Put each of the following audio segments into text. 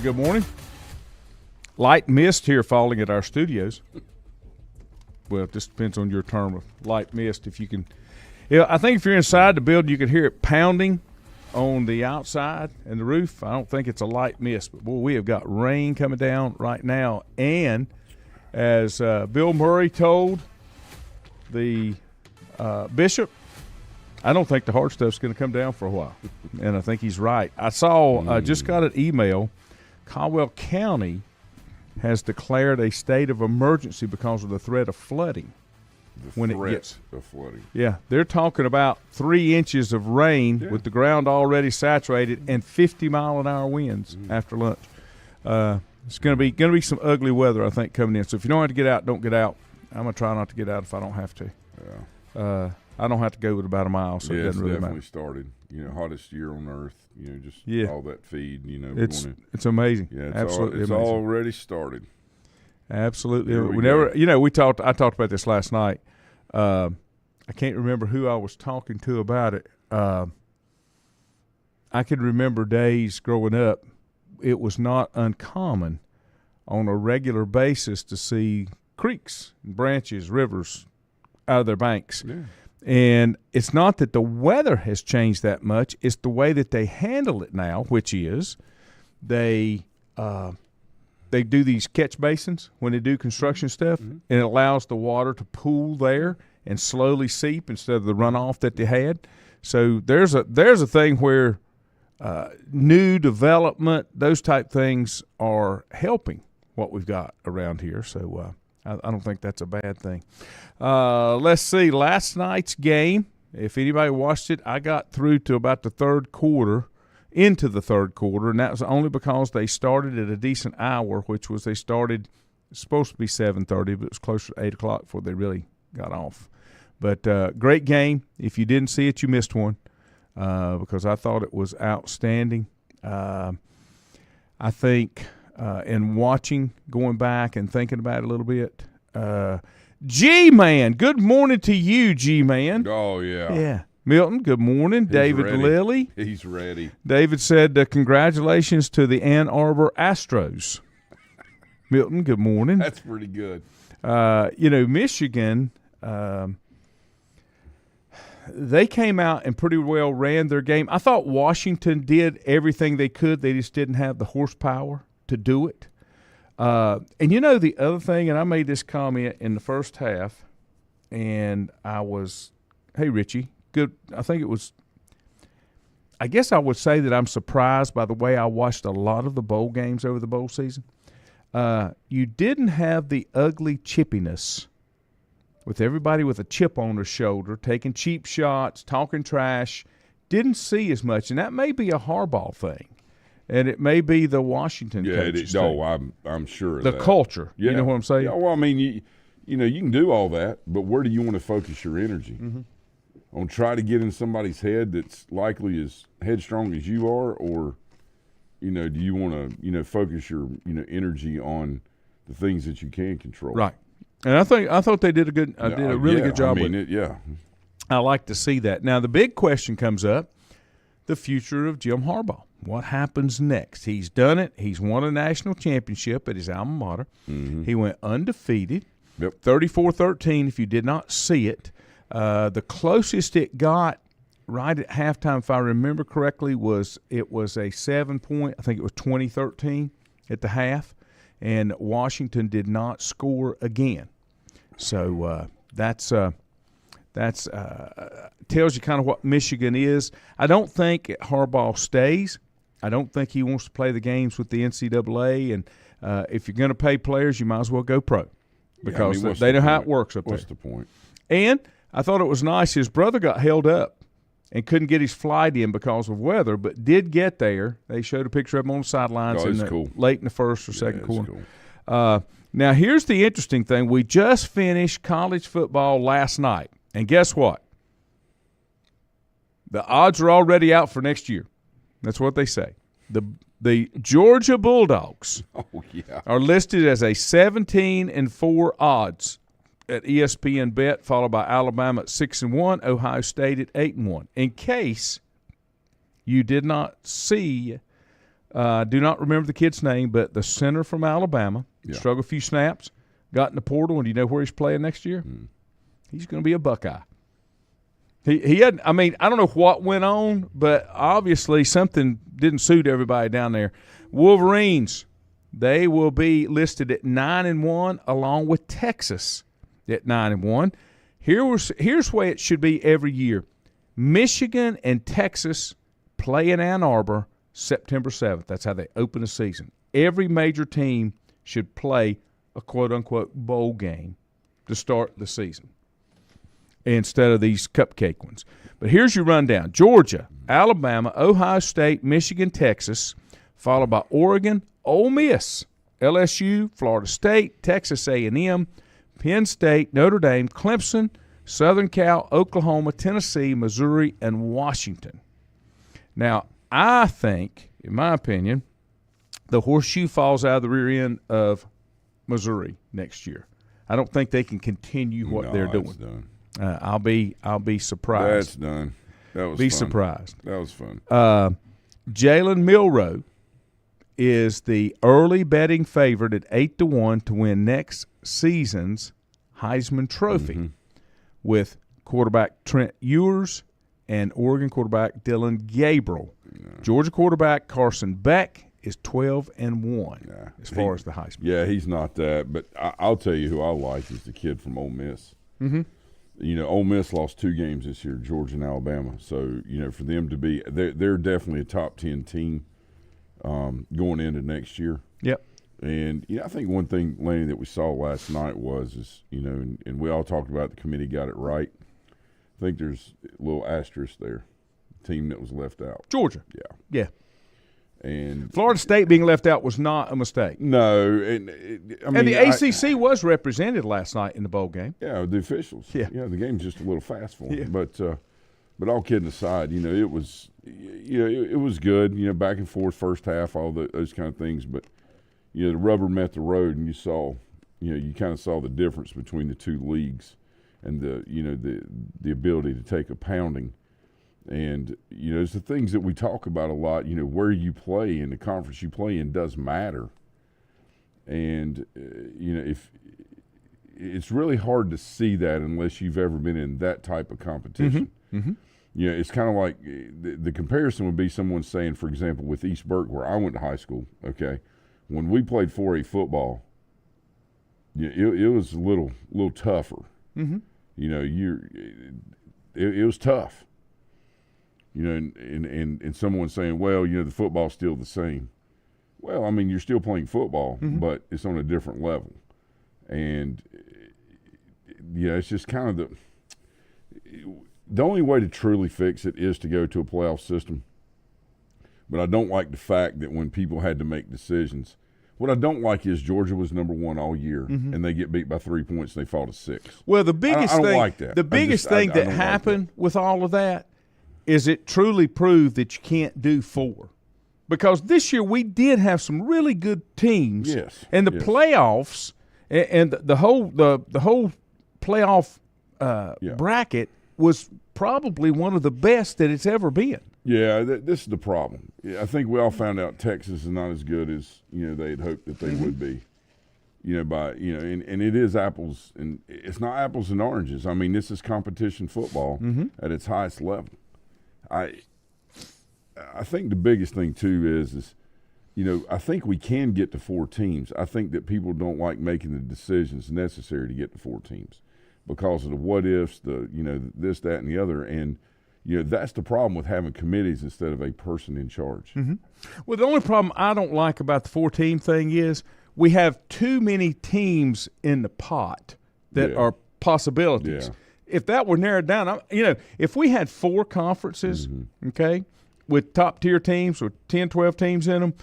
Good morning. Light mist here falling at our studios. Well, it just depends on your term of light mist. If you can, I think if you're inside the building, you can hear it pounding on the outside and the roof. I don't think it's a light mist, but boy, we have got rain coming down right now. And as Bill Murray told the bishop, I don't think the hard stuff's going to come down for a while, and I think he's right. I saw, just got an email. Caldwell County has declared a state of emergency because of the threat of flooding. Of flooding. Yeah, they're talking about 3 inches of rain with the ground already saturated and 50-mile-an-hour winds after lunch. It's going to be some ugly weather, I think, coming in. So if you don't have to get out, don't get out. I'm going to try not to get out if I don't have to. Yeah. I don't have to go with about a mile, so it doesn't really matter. It's definitely started. Hottest year on earth. All that feed. It's amazing. Yeah, absolutely it's amazing. already started. Absolutely. We I talked about this last night. I can't remember who I was talking to about it. I can remember days growing up. It was not uncommon on a regular basis to see creeks, branches, rivers out of their banks. Yeah. And it's not that the weather has changed that much. It's the way that they handle it now, which is they do these catch basins when they do construction stuff, and it allows the water to pool there and slowly seep instead of the runoff that they had. So there's a thing where new development, those type things are helping what we've got around here. So I don't think that's a bad thing. Let's see. Last night's game, if anybody watched it, I got through to about the third quarter, and that was only because they started at a decent hour, which was it's supposed to be 7:30, but it was closer to 8 o'clock before they really got off. But great game. If you didn't see it, you missed one because I thought it was outstanding. I think – and watching, going back and thinking about it a little bit. G-Man, good morning to you, G-Man. Oh, yeah. Yeah. Milton, good morning. David ready. Lilly. He's ready. David said congratulations to the Ann Arbor Astros. Milton, good morning. That's pretty good. Michigan, they came out and pretty well ran their game. I thought Washington did everything they could. They just didn't have the horsepower to do it. And the other thing, and I made this comment in the first half, and I was, hey, Richie, good. I guess I would say that I'm surprised by the way I watched a lot of the bowl games over the bowl season. You didn't have the ugly chippiness with everybody with a chip on their shoulder, taking cheap shots, talking trash. Didn't see as much, and that may be a Harbaugh thing. And it may be the Washington coaches. I'm sure of the that. culture. Yeah. You know what I'm saying? Yeah, well, I mean, you can do all that, but where do you want to focus your energy? On try to get in somebody's head that's likely as headstrong as you are, or do you want to focus your energy on the things that you can control? Right. And I thought they did a really good job with it. I like to see that. Now the big question comes up: the future of Jim Harbaugh. What happens next? He's done it. He's won a national championship at his alma mater. He went undefeated, 34-13 if you did not see it. The closest it got right at halftime, if I remember correctly, was a 7-point, I think it was 20-13 at the half, and Washington did not score again. So that's tells you kind of what Michigan is. I don't think Harbaugh stays. I don't think he wants to play the games with the NCAA. And if you're going to pay players, you might as well go pro because they know how it works up there. What's the point? And I thought it was nice. His brother got held up and couldn't get his flight in because of weather, but did get there. They showed a picture of him on the sidelines late in the first or second quarter. Cool. Now, here's the interesting thing. We just finished college football last night. And guess what? The odds are already out for next year. That's what they say. The Georgia Bulldogs are listed as a 17-4 odds at ESPN Bet, followed by Alabama at 6-1, Ohio State at 8-1. In case you did not see Do not remember the kid's name, but the center from Alabama. Yeah. Struggled a few snaps, got in the portal, and do you know where he's playing next year? He's going to be a Buckeye. He had. I mean, I don't know what went on, but obviously something didn't suit everybody down there. Wolverines, they will be listed at 9-1, along with Texas at 9-1. Here's where it should be every year. Michigan and Texas play in Ann Arbor September 7th. That's how they open the season. Every major team should play a quote-unquote bowl game to start the season instead of these cupcake ones. But here's your rundown. Georgia, Alabama, Ohio State, Michigan, Texas, followed by Oregon, Ole Miss, LSU, Florida State, Texas A&M, Penn State, Notre Dame, Clemson, Southern Cal, Oklahoma, Tennessee, Missouri, and Washington. Now, I think, in my opinion, the horseshoe falls out of the rear end of Missouri next year. I don't think they can continue what they're doing. Done. I'll be surprised. That's done. That was be fun. surprised. That was fun. Jalen Milroe is the early betting favorite at 8-1 to win next season's Heisman Trophy, with quarterback Trent Ewers and Oregon quarterback Dylan Gabriel. Georgia quarterback Carson Beck is 12-1 as far as the Heisman. Yeah, he's not that. But I'll tell you who I like is the kid from Ole Miss. You know, Ole Miss lost 2 games this year, Georgia and Alabama. So, you know, for them to be they're definitely a top 10 team going into next year. Yep. And, you know, I think one thing, Laney, that we saw last night is, you know, and we all talked about the committee got it right. I think there's a little asterisk there, team that was left out. Georgia. Yeah. Yeah. And Florida State being left out was not a mistake. No. And the ACC was represented last night in the bowl game. Yeah, the officials. Yeah. The game's just a little fast for them. Yeah. But all kidding aside, you know, it was good, you know, back and forth first half, all those kind of things. But, you know, the rubber met the road, and you kind of saw the difference between the two leagues and the ability to take a pounding. And, you know, it's the things that we talk about a lot, you know, where you play and the conference you play in does matter. And, you know, if it's really hard to see that unless you've ever been in that type of competition. You know, it's kind of like the comparison would be someone saying, for example, with East Burke, where I went to high school, okay, when we played 4A football, it was a little tougher. You know, it was tough. You know, and someone saying, well, you know, the football's still the same. Well, I mean, you're still playing football, but it's on a different level. And, yeah, it's just kind of the only way to truly fix it is to go to a playoff system. But I don't like the fact that when people had to make decisions, what I don't like is Georgia was number 1 all year, and they get beat by 3 points and they fall to 6. Well, the biggest thing, like that. The biggest thing that happened with all of that is it truly proved that you can't do 4. Because this year we did have some really good teams. Yes. And the playoffs and the whole playoff bracket was probably one of the best that it's ever been. Yeah, this is the problem. I think we all found out Texas is not as good as, you know, they had hoped that they would be. You know, and it is apples, and it's not apples and oranges. I mean, this is competition football at its highest level. I think the biggest thing too is, you know, I think we can get to 4 teams. I think that people don't like making the decisions necessary to get to 4 teams because of the what ifs, this, that, and the other. And, you know, that's the problem with having committees instead of a person in charge. Well, the only problem I don't like about the 4-team thing is we have too many teams in the pot that are possibilities. Yeah. If that were narrowed down, you know, if we had 4 conferences, okay, with top-tier teams with 10, 12 teams in them,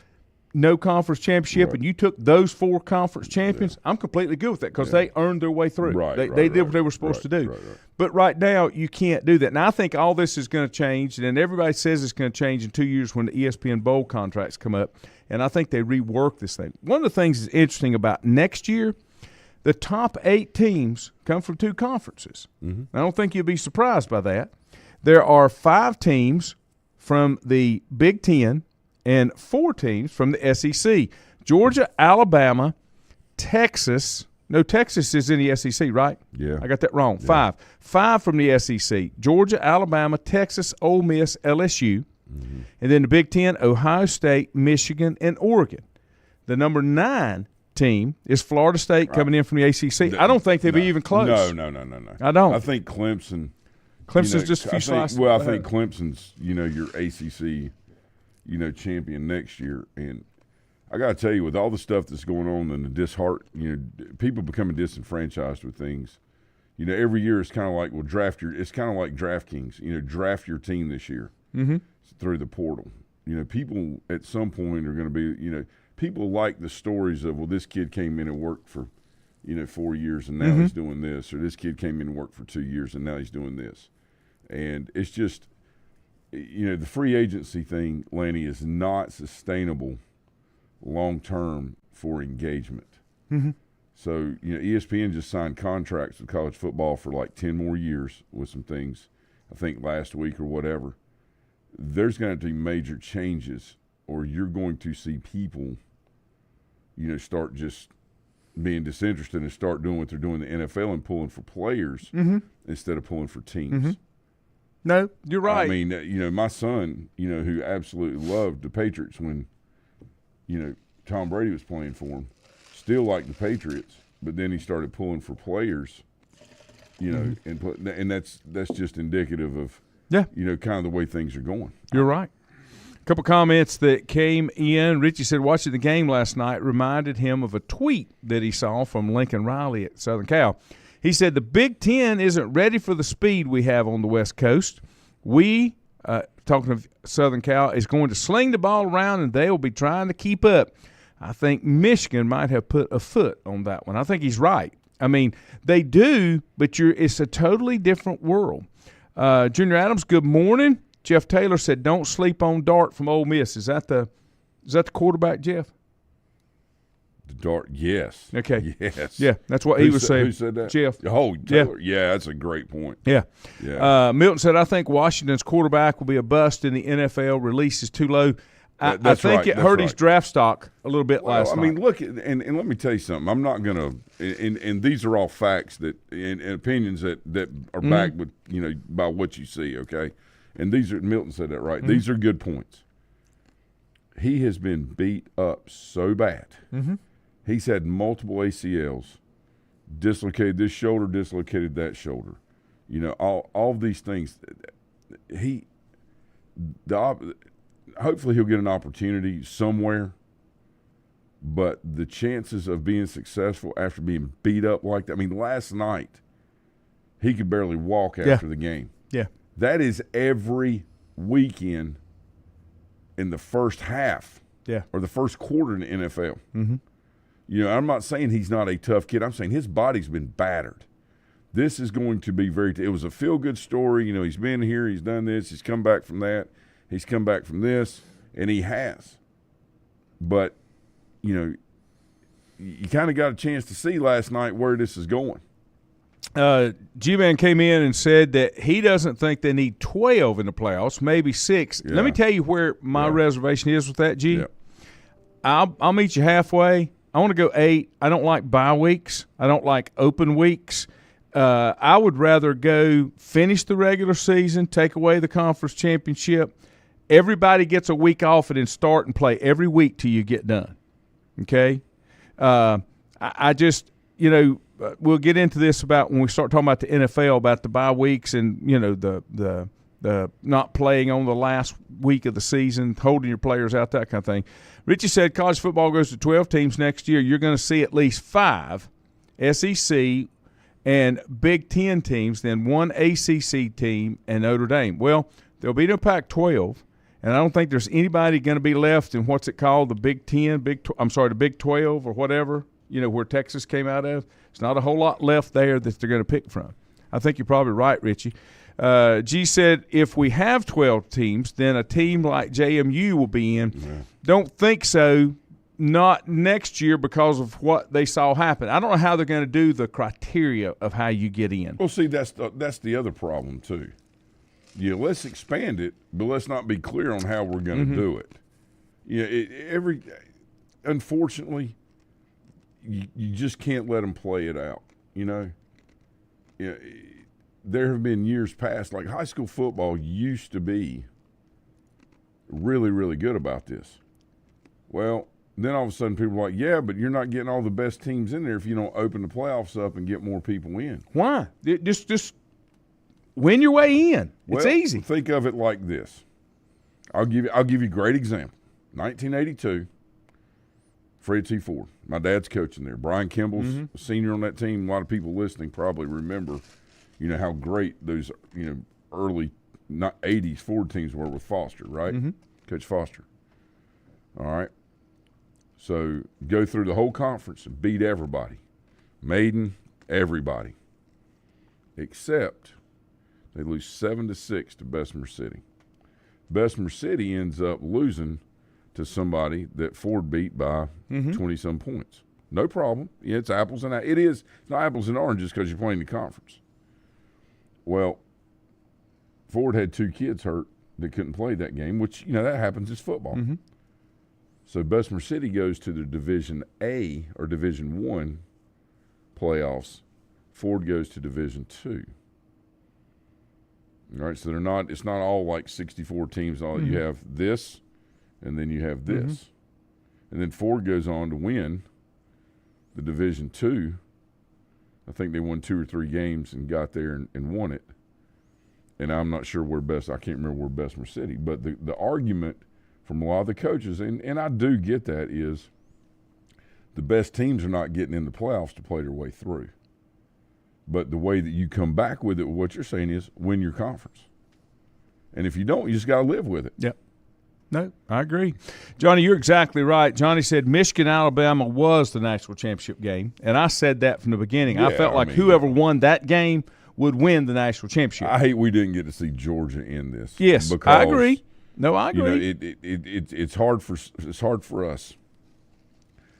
no conference championship, and you took those 4 conference champions, I'm completely good with that because they earned their way through. They did what they were supposed to do. But right now, you can't do that. Now, I think all this is going to change, and everybody says it's going to change in 2 years when the ESPN Bowl contracts come up, and I think they rework this thing. One of the things that's interesting about next year, the top 8 teams come from 2 conferences. I don't think you'll be surprised by that. There are 5 teams from the Big Ten and 4 teams from the SEC. Georgia, Alabama, Texas. No, Texas is in the SEC, right? Yeah. I got that wrong. Yeah. 5 from the SEC. Georgia, Alabama, Texas, Ole Miss, LSU. Mm-hmm. And then the Big Ten, Ohio State, Michigan, and Oregon. The number 9 team is Florida State coming in from the ACC. I don't think they'll be even close. No. I don't. I think Clemson. Clemson's just a few slices. Well, I think Clemson's, your ACC, champion next year. And I got to tell you, with all the stuff that's going on and the people becoming disenfranchised with things, every year it's kind of like, it's kind of like DraftKings, draft your team this year through the portal. People at some point are going to be, people like the stories of, well, this kid came in and worked for, 4 years and now he's doing this, or this kid came in and worked for 2 years and now he's doing this. And it's just, the free agency thing, Lanny, is not sustainable long-term for engagement. Mm-hmm. So, ESPN just signed contracts with college football for like 10 more years with some things, I think last week or whatever. There's going to be major changes, or you're going to see people, start just being disinterested and start doing what they're doing in the NFL and pulling for players instead of pulling for teams. Mm-hmm. No, you're right. I mean, my son, who absolutely loved the Patriots when, Tom Brady was playing for him, still liked the Patriots, but then he started pulling for players, and that's just indicative of, kind of the way things are going. You're right. A couple comments that came in. Richie said watching the game last night reminded him of a tweet that he saw from Lincoln Riley at Southern Cal. He said the Big Ten isn't ready for the speed we have on the West Coast. We, talking of Southern Cal, is going to sling the ball around and they will be trying to keep up. I think Michigan might have put a foot on that one. I think he's right. I mean, they do, but it's a totally different world. Junior Adams, good morning. Jeff Taylor said, "Don't sleep on Dart from Ole Miss." Is that the quarterback, Jeff? The Dart, yes. Okay. Yes. Yeah, that's what he was saying. Who said that? Jeff. Oh, Taylor. Yeah, that's a great point. Yeah. Yeah. Milton said, "I think Washington's quarterback will be a bust in the NFL. Release is too low." I think it hurt his draft stock a little bit last night. I mean, look, and let me tell you something. I'm not going to, and these are all facts and opinions that are backed with, by what you see, okay? And Milton said that right. These are good points. He has been beat up so bad. Mm-hmm. He's had multiple ACLs, dislocated this shoulder, dislocated that shoulder. All these things. Hopefully he'll get an opportunity somewhere, but the chances of being successful after being beat up like that, I mean, last night he could barely walk after the game. Yeah. That is every weekend in the first half or the first quarter in the NFL. Mm-hmm. I'm not saying he's not a tough kid. I'm saying his body's been battered. This is going to be it was a feel-good story. He's been here, he's done this, he's come back from that. He's come back from this, and he has. But, you kind of got a chance to see last night where this is going. G-Man came in and said that he doesn't think they need 12 in the playoffs, maybe 6. Yeah. Let me tell you where my reservation is with that, G. Yeah. I'll meet you halfway. I want to go 8. I don't like bye weeks. I don't like open weeks. I would rather go finish the regular season, take away the conference championship. Everybody gets a week off and then start and play every week till you get done. Okay? I just, we'll get into this about when we start talking about the NFL, about the bye weeks and, the not playing on the last week of the season, holding your players out, that kind of thing. Richie said college football goes to 12 teams next year. You're going to see at least 5 SEC and Big Ten teams, then 1 ACC team and Notre Dame. Well, there'll be no Pac-12. And I don't think there's anybody going to be left in what's it called, the Big 10, the Big 12 or whatever, where Texas came out of. It's not a whole lot left there that they're going to pick from. I think you're probably right, Richie. G said if we have 12 teams, then a team like JMU will be in. Yeah. Don't think so, not next year because of what they saw happen. I don't know how they're going to do the criteria of how you get in. Well, see, that's the other problem too. Let's expand it, but let's not be clear on how we're going to do it. Unfortunately, you just can't let them play it out. There have been years past, like high school football used to be really, really good about this. Well, then all of a sudden people are like, yeah, but you're not getting all the best teams in there if you don't open the playoffs up and get more people in. Why? Just win your way in. It's easy. Think of it like this. I'll give you a great example. 1982, Freddie T. Ford. My dad's coaching there. Brian Kimball's a senior on that team. A lot of people listening probably remember, how great those, early 80s Ford teams were with Foster, right? Coach Foster. All right. So go through the whole conference and beat everybody. Maiden, everybody. Except they lose 7-6 to Bessemer City. Bessemer City ends up losing to somebody that Ford beat by 20-some points. No problem. Yeah, it's apples and it's not apples and oranges because you're playing the conference. Well, Ford had 2 kids hurt that couldn't play that game, which, that happens. It's football. So Bessemer City goes to the Division A or Division I playoffs. Ford goes to Division II. All right, so it's not all like 64 teams. You have this, and then you have this. And then Ford goes on to win the Division II. I think they won 2 or 3 games and got there and won it. And I'm not sure I can't remember where Bessemer City, but the argument from a lot of the coaches, and I do get that, is the best teams are not getting in the playoffs to play their way through. But the way that you come back with it, what you're saying is win your conference. And if you don't, you just got to live with it. Yep. No, I agree. Johnny, you're exactly right. Johnny said Michigan-Alabama was the national championship game, and I said that from the beginning. I felt like whoever won that game would win the national championship. I hate we didn't get to see Georgia in this. Yes, I agree. No, I agree. It's hard for us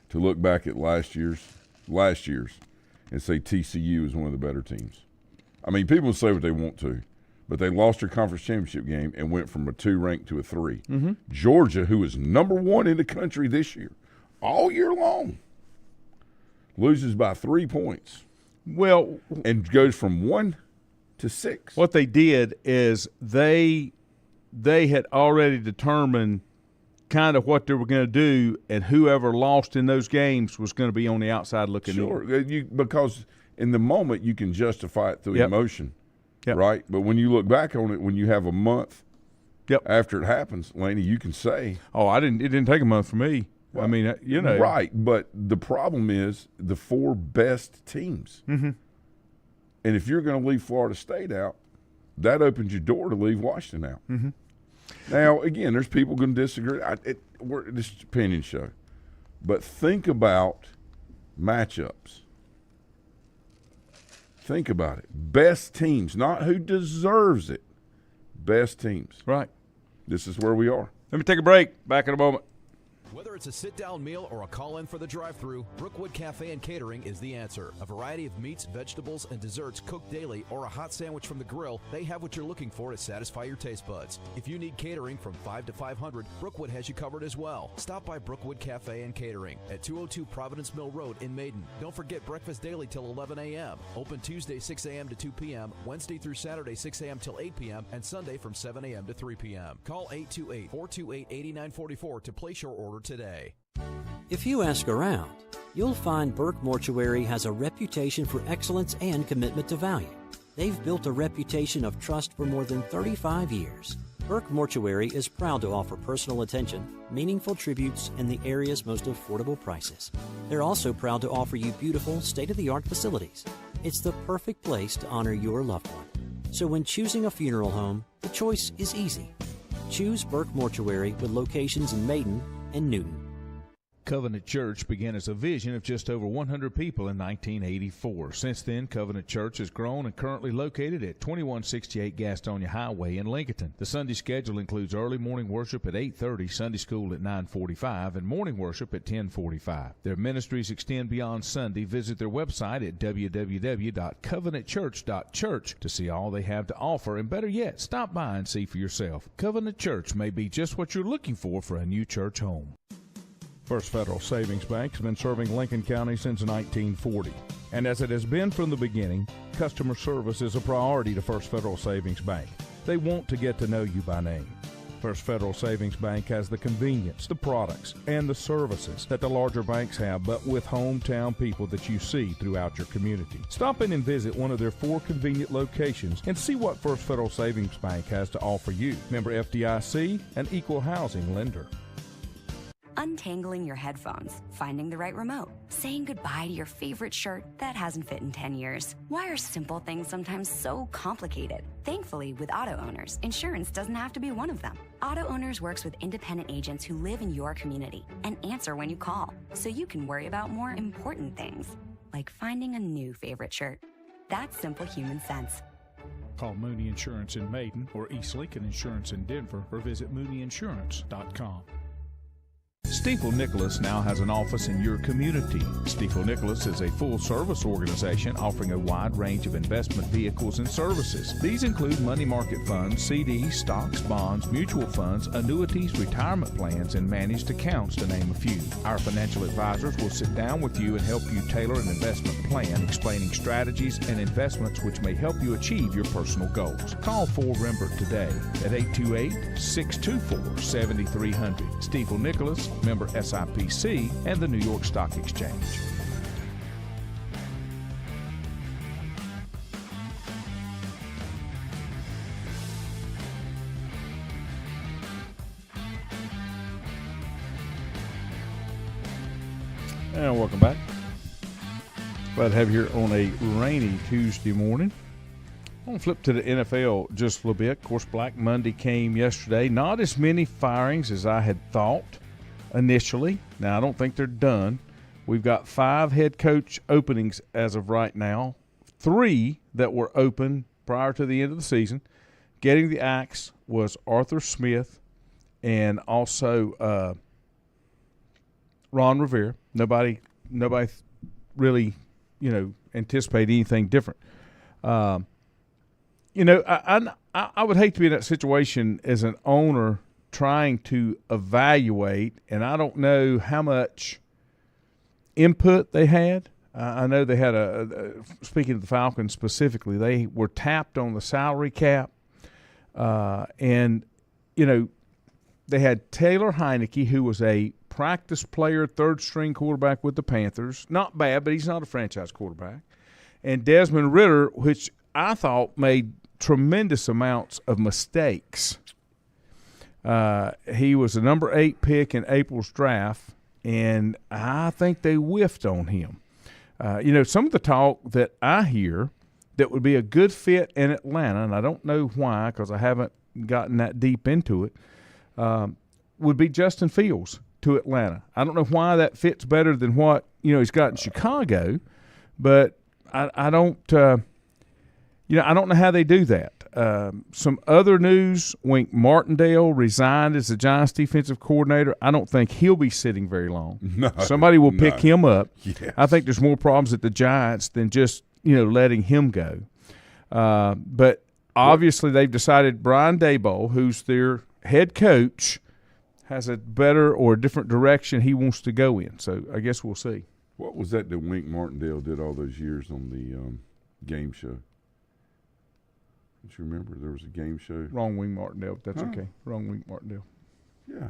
to look back at last year's and say TCU is one of the better teams. I mean, people say what they want to, but they lost their conference championship game and went from a 2 ranked to a 3. Georgia, who is number 1 in the country this year, all year long, loses by 3 points. Well, and goes from 1 to 6. What they did is they had already determined kind of what they were going to do, and whoever lost in those games was going to be on the outside looking in. Because in the moment you can justify it through emotion, right? But when you look back on it, when you have a month after it happens, Laney, you can say, "Oh, it didn't take a month for me." Well, I mean, right? But the problem is the 4 best teams, and if you're going to leave Florida State out, that opens your door to leave Washington out. Now, again, there's people going to disagree. This is an opinion show. But think about matchups. Think about it. Best teams, not who deserves it. Best teams. Right. This is where we are. Let me take a break. Back in a moment. Whether it's a sit-down meal or a call-in for the drive-thru, Brookwood Cafe and Catering is the answer. A variety of meats, vegetables, and desserts cooked daily, or a hot sandwich from the grill, they have what you're looking for to satisfy your taste buds. If you need catering from 5 to 500, Brookwood has you covered as well. Stop by Brookwood Cafe and Catering at 202 Providence Mill Road in Maiden. Don't forget breakfast daily till 11 a.m. Open Tuesday 6 a.m. to 2 p.m., Wednesday through Saturday 6 a.m. till 8 p.m., and Sunday from 7 a.m. to 3 p.m. Call 828-428-8944 to place your order today. If you ask around, you'll find Burke Mortuary has a reputation for excellence and commitment to value. They've built a reputation of trust for more than 35 years. Burke Mortuary is proud to offer personal attention, meaningful tributes, and the area's most affordable prices. They're also proud to offer you beautiful, state-of-the-art facilities. It's the perfect place to honor your loved one. So when choosing a funeral home, the choice is easy. Choose Burke Mortuary with locations in Maiden and Newton. Covenant Church began as a vision of just over 100 people in 1984. Since then, Covenant Church has grown and currently located at 2168 Gastonia Highway in Lincoln. The Sunday schedule includes early morning worship at 8:30, Sunday school at 9:45, and morning worship at 10:45. Their ministries extend beyond Sunday. Visit their website at www.covenantchurch.church to see all they have to offer, and better yet, stop by and see for yourself. Covenant Church may be just what you're looking for a new church home. First Federal Savings Bank has been serving Lincoln County since 1940. And as it has been from the beginning, customer service is a priority to First Federal Savings Bank. They want to get to know you by name. First Federal Savings Bank has the convenience, the products, and the services that the larger banks have, but with hometown people that you see throughout your community. Stop in and visit one of their 4 convenient locations and see what First Federal Savings Bank has to offer you. Member FDIC, an equal housing lender. Untangling your headphones, finding the right remote, saying goodbye to your favorite shirt that hasn't fit in 10 years. Why are simple things sometimes so complicated? Thankfully, with Auto Owners, insurance doesn't have to be one of them. Auto Owners works with independent agents who live in your community and answer when you call, so you can worry about more important things, like finding a new favorite shirt. That's simple human sense. Call Mooney Insurance in Maiden or East Lincoln Insurance in Denver, or visit MooneyInsurance.com. Stifel Nicholas now has an office in your community. Stifel Nicholas is a full-service organization offering a wide range of investment vehicles and services. These include money market funds, CDs, stocks, bonds, mutual funds, annuities, retirement plans, and managed accounts, to name a few. Our financial advisors will sit down with you and help you tailor an investment plan, explaining strategies and investments which may help you achieve your personal goals. Call 4Rembert today at 828-624-7300. Stifel Nicholas, member SIPC, and the New York Stock Exchange. And welcome back. Glad to have you here on a rainy Tuesday morning. I'm going to flip to the NFL just a little bit. Of course, Black Monday came yesterday. Not as many firings as I had thought initially. Now, I don't think they're done. We've got 5 head coach openings as of right now, 3 that were open prior to the end of the season. Getting the axe was Arthur Smith and also Ron Rivera. Nobody really, anticipated anything different. I would hate to be in that situation as an owner trying to evaluate, and I don't know how much input they had. I know they had speaking of the Falcons specifically, they were tapped on the salary cap. And they had Taylor Heineke, who was a practice player, third-string quarterback with the Panthers. Not bad, but he's not a franchise quarterback. And Desmond Ridder, which I thought made tremendous amounts of mistakes. He was a number 8 pick in April's draft, and I think they whiffed on him. Some of the talk that I hear that would be a good fit in Atlanta, and I don't know why because I haven't gotten that deep into it, would be Justin Fields to Atlanta. I don't know why that fits better than what he's got in Chicago, but I don't I don't know how they do that. Some other news, Wink Martindale resigned as the Giants defensive coordinator. I don't think he'll be sitting very long. No, somebody will pick him up. Yes. I think there's more problems at the Giants than just letting him go. But obviously they've decided Brian Daboll, who's their head coach, has a better or a different direction he wants to go in. So I guess we'll see. What was that Wink Martindale did all those years on the game show? Don't you remember there was a game show? Wrong Wink Martindale, but that's okay. Wrong Wink Martindale. Yeah.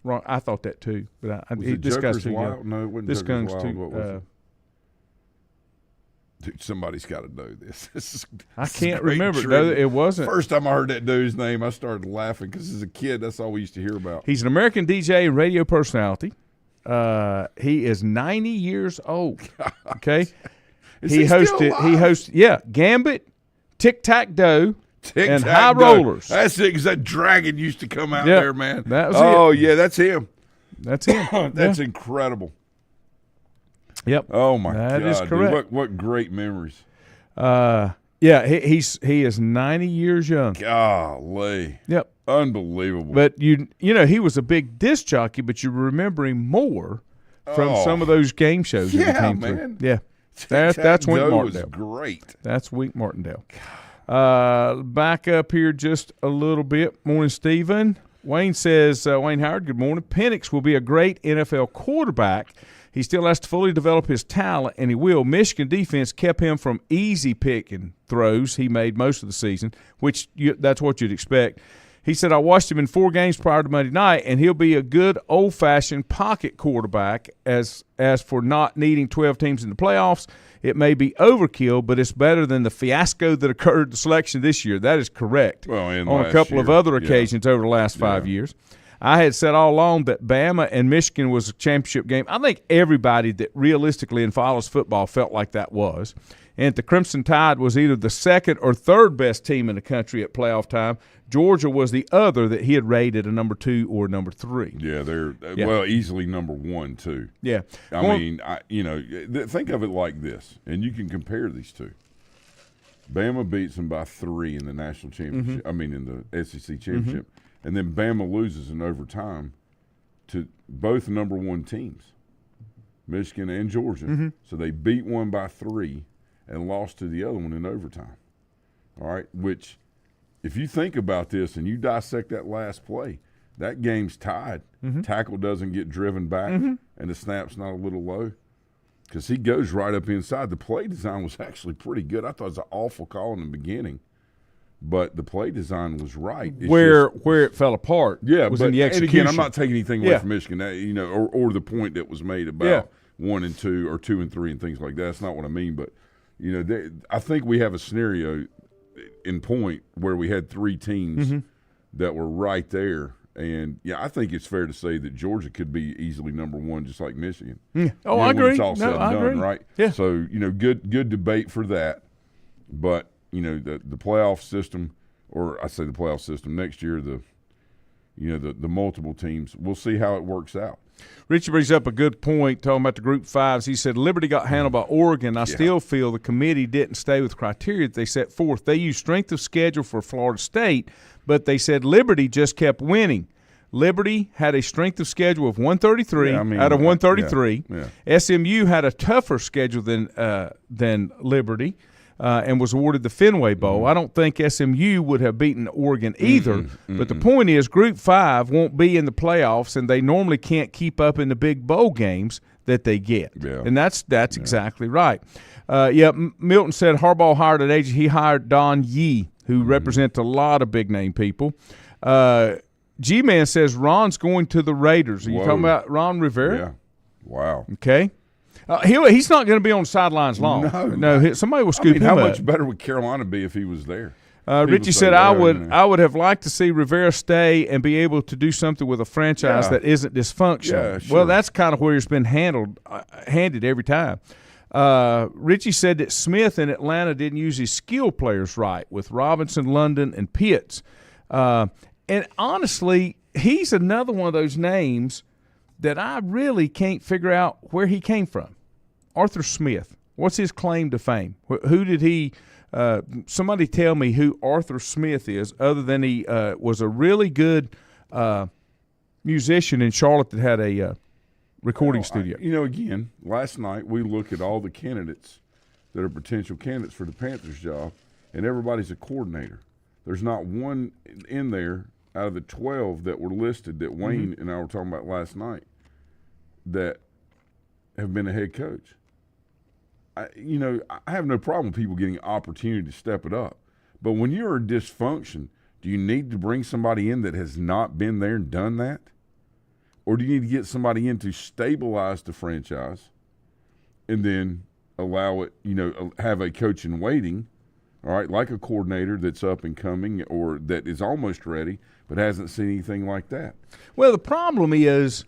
Wrong. I thought that too, but this guy's too Wild? young. No, it wasn't. This Joker's guy's Wild. too. What was it? Dude, somebody's got to know this. I can't remember. No, it wasn't. First time I heard that dude's name, I started laughing because as a kid, that's all we used to hear about. He's an American DJ and radio personality. He is 90 years old. Okay, he hosts Gambit, Tic Tac Doe, and High Rollers. That's it, because that dragon used to come out there, man. That was it. Oh, yeah, that's him. That's him. That's incredible. Yep. Oh my God, that is correct. Dude, what great memories. Yeah, he is 90 years young. Golly. Yep. Unbelievable. But you know he was a big disc jockey, but you remember him more from some of those game shows that he came man. through. Yeah. That's Wink Martindale. Was great. That's Wink Martindale. Back up here just a little bit. Morning, Stephen. Wayne says, Wayne Howard, good morning. Penix will be a great NFL quarterback. He still has to fully develop his talent, and he will. Michigan defense kept him from easy picking throws he made most of the season, which that's what you'd expect. He said, I watched him in 4 games prior to Monday night, and he'll be a good old-fashioned pocket quarterback. As for not needing 12 teams in the playoffs, it may be overkill, but it's better than the fiasco that occurred the selection this year. That is correct. Well, on a couple of other occasions over the last 5 years. I had said all along that Bama and Michigan was a championship game. I think everybody that realistically and follows football felt like that was. And the Crimson Tide was either the second or third best team in the country at playoff time. Georgia was the other that he had rated a number 2 or number 3. Yeah, they're well easily number 1 too. Yeah, I mean, think of it like this, and you can compare these two. Bama beats them by 3 in the national championship. I mean, in the SEC championship, and then Bama loses in overtime to both number 1 teams, Michigan and Georgia. So they beat one by 3 and lost to the other one in overtime. All right, which, if you think about this and you dissect that last play, that game's tied. Tackle doesn't get driven back, and the snap's not a little low because he goes right up inside. The play design was actually pretty good. I thought it was an awful call in the beginning, but the play design was right. It's where it fell apart was in the execution. And again, I'm not taking anything away from Michigan, or the point that was made about 1 and 2 or 2 and 3 and things like that. That's not what I mean, but I think we have a scenario in point where we had 3 teams that were right there. And, I think it's fair to say that Georgia could be easily number 1 just like Michigan. Oh, I agree. When it's all said and done, right? Yeah. So, good debate for that. But, the playoff system, or I say the playoff system, next year the multiple teams, we'll see how it works out. Richie brings up a good point talking about the Group 5s. He said Liberty got handled by Oregon. I still feel the committee didn't stay with criteria that they set forth. They used strength of schedule for Florida State, but they said Liberty just kept winning. Liberty had a strength of schedule of 133 out of 133. SMU had a tougher schedule than Liberty. And was awarded the Fenway Bowl. I don't think SMU would have beaten Oregon either. But the point is, Group 5 won't be in the playoffs, and they normally can't keep up in the big bowl games that they get. Yeah. And that's exactly right. Milton said Harbaugh hired an agent. He hired Don Yee, who represents a lot of big-name people. G-Man says Ron's going to the Raiders. Are you talking about Ron Rivera? Yeah. Wow. Okay. He's not going to be on the sidelines long. No, somebody will scoop him how up. much better would Carolina be if he was there? Richie said, I would have liked to see Rivera stay and be able to do something with a franchise that isn't dysfunctional. Yeah, sure. Well, that's kind of where it's been handed every time. Richie said that Smith in Atlanta didn't use his skill players right with Robinson, London, and Pitts. And honestly, he's another one of those names that I really can't figure out where he came from. Arthur Smith, what's his claim to fame? Who did he somebody tell me who Arthur Smith is, other than he was a really good musician in Charlotte that had a recording studio. Again, last night we look at all the candidates that are potential candidates for the Panthers job, and everybody's a coordinator. There's not one in there out of the 12 that were listed that Wayne and I were talking about last night that have been a head coach. I have no problem with people getting opportunity to step it up. But when you're a dysfunction, do you need to bring somebody in that has not been there and done that? Or do you need to get somebody in to stabilize the franchise and then allow it, have a coach in waiting, all right, like a coordinator that's up and coming or that is almost ready but hasn't seen anything like that? Well, the problem is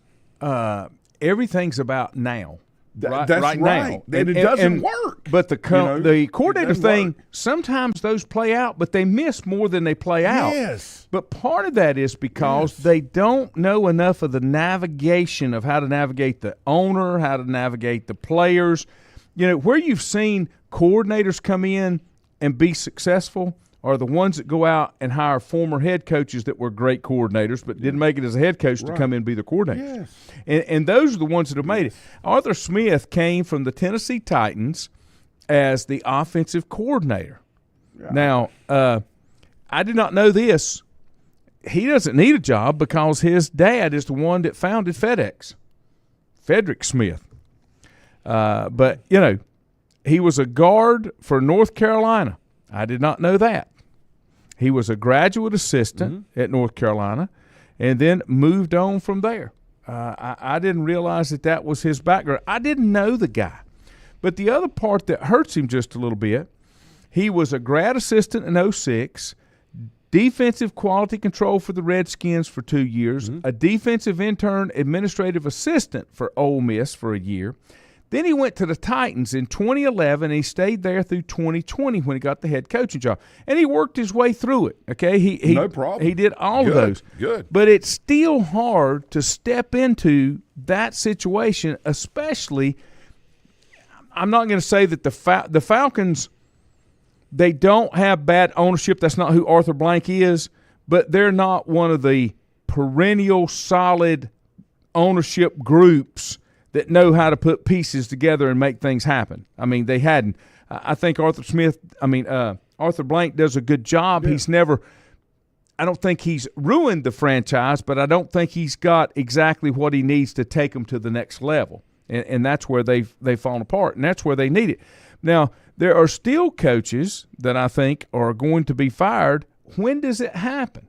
everything's about now. That's right now. And it doesn't work. But the coordinator thing, work. sometimes those play out, but they miss more than they play out. Yes. But part of that is because they don't know enough of the navigation of how to navigate the owner, how to navigate the players. Where you've seen coordinators come in and be successful are the ones that go out and hire former head coaches that were great coordinators but didn't make it as a head coach to come in and be the coordinator. Yes. And those are the ones that have made it. Arthur Smith came from the Tennessee Titans as the offensive coordinator. Yeah. Now, I did not know this. He doesn't need a job because his dad is the one that founded FedEx, Frederick Smith. But, he was a guard for North Carolina. I did not know that. He was a graduate assistant at North Carolina and then moved on from there. I didn't realize that was his background. I didn't know the guy. But the other part that hurts him just a little bit, he was a grad assistant in 2006, defensive quality control for the Redskins for 2 years, a defensive intern administrative assistant for Ole Miss for a year. Then he went to the Titans in 2011, and he stayed there through 2020 when he got the head coaching job. And he worked his way through it, okay? No problem. He did all of those. Good. But it's still hard to step into that situation, especially – I'm not going to say that the Falcons, they don't have bad ownership. That's not who Arthur Blank is, but they're not one of the perennial solid ownership groups that know how to put pieces together and make things happen. I mean, they hadn't. I think Arthur Blank does a good job. Yeah. He's never – I don't think he's ruined the franchise, but I don't think he's got exactly what he needs to take them to the next level. And that's where they've fallen apart, and that's where they need it. Now, there are still coaches that I think are going to be fired. When does it happen?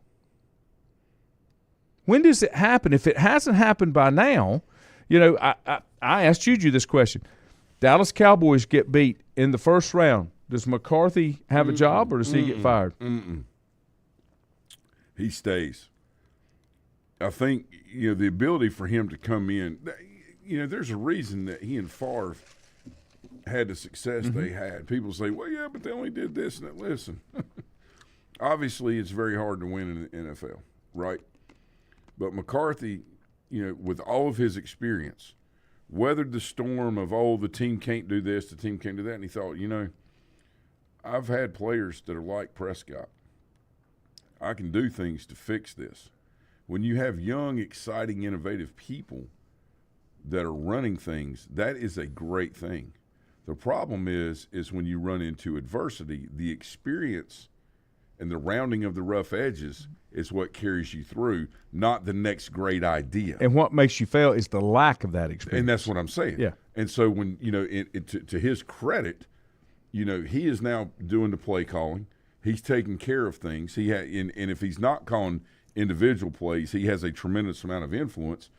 When does it happen? If it hasn't happened by now – I asked Juju this question. Dallas Cowboys get beat in the first round. Does McCarthy have a job or does he get fired? He stays. I think, the ability for him to come in, there's a reason that he and Favre had the success they had. People say, well, yeah, but they only did this and that. Listen, obviously it's very hard to win in the NFL, right? But McCarthy – with all of his experience, weathered the storm of, the team can't do this, the team can't do that. And he thought, I've had players that are like Prescott. I can do things to fix this. When you have young, exciting, innovative people that are running things, that is a great thing. The problem is when you run into adversity, the experience and the rounding of the rough edges is what carries you through, not the next great idea. And what makes you fail is the lack of that experience. And that's what I'm saying. Yeah. And so when, to his credit, he is now doing the play calling. He's taking care of things. And if he's not calling individual plays, he has a tremendous amount of influence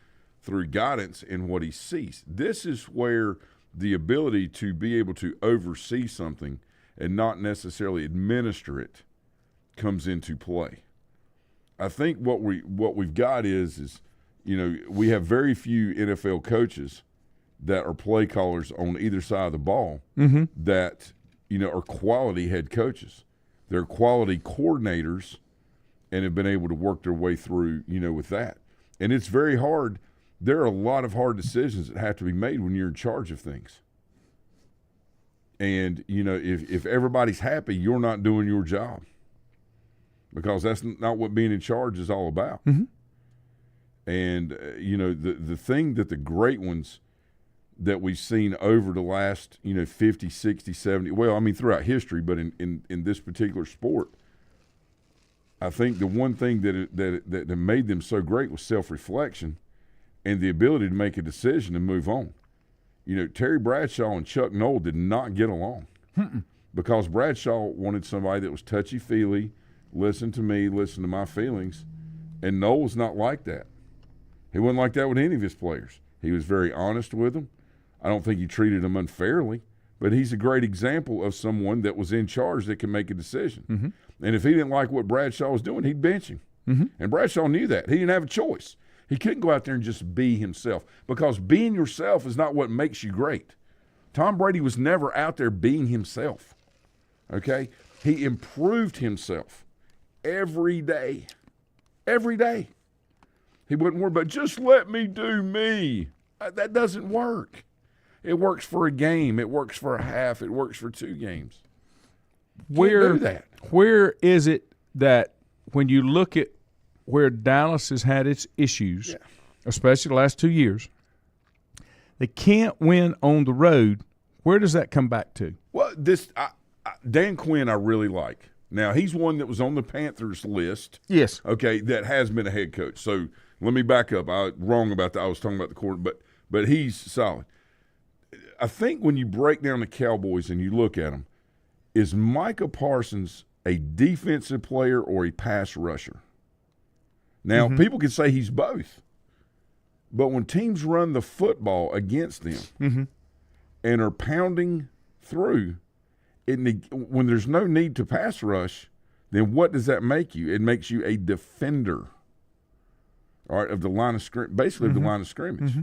through guidance in what he sees. This is where the ability to be able to oversee something and not necessarily administer it comes into play. I think what we've got is we have very few NFL coaches that are play callers on either side of the ball that are quality head coaches. They're quality coordinators and have been able to work their way through with that. And it's very hard. There are a lot of hard decisions that have to be made when you're in charge of things. And if everybody's happy, you're not doing your job. Because that's not what being in charge is all about. And, the thing that the great ones that we've seen over the last, 50, 60, 70, throughout history, but in this particular sport, I think the one thing that made them so great was self-reflection and the ability to make a decision and move on. Terry Bradshaw and Chuck Noll did not get along because Bradshaw wanted somebody that was touchy-feely, listen to me, listen to my feelings. And Noel was not like that. He wasn't like that with any of his players. He was very honest with them. I don't think he treated them unfairly, but he's a great example of someone that was in charge that can make a decision. And if he didn't like what Bradshaw was doing, he'd bench him. And Bradshaw knew that. He didn't have a choice. He couldn't go out there and just be himself, because being yourself is not what makes you great. Tom Brady was never out there being himself, okay? He improved himself every day. Every day. He wouldn't worry about, just let me do me. That doesn't work. It works for a game. It works for a half. It works for 2 games. Can't do that. Where is it that when you look at where Dallas has had its issues, especially the last 2 years, they can't win on the road? Where does that come back to? Well, Dan Quinn I really like. Now, he's one that was on the Panthers list. Yes. Okay, that has been a head coach. So let me back up. I was wrong about that. I was talking about the quarter, but he's solid. I think when you break down the Cowboys and you look at them, is Micah Parsons a defensive player or a pass rusher? Now, people can say he's both. But when teams run the football against them and are pounding through, when there's no need to pass rush, then what does that make you? It makes you a defender, all right, of the line of scrimmage, basically of the line of scrimmage.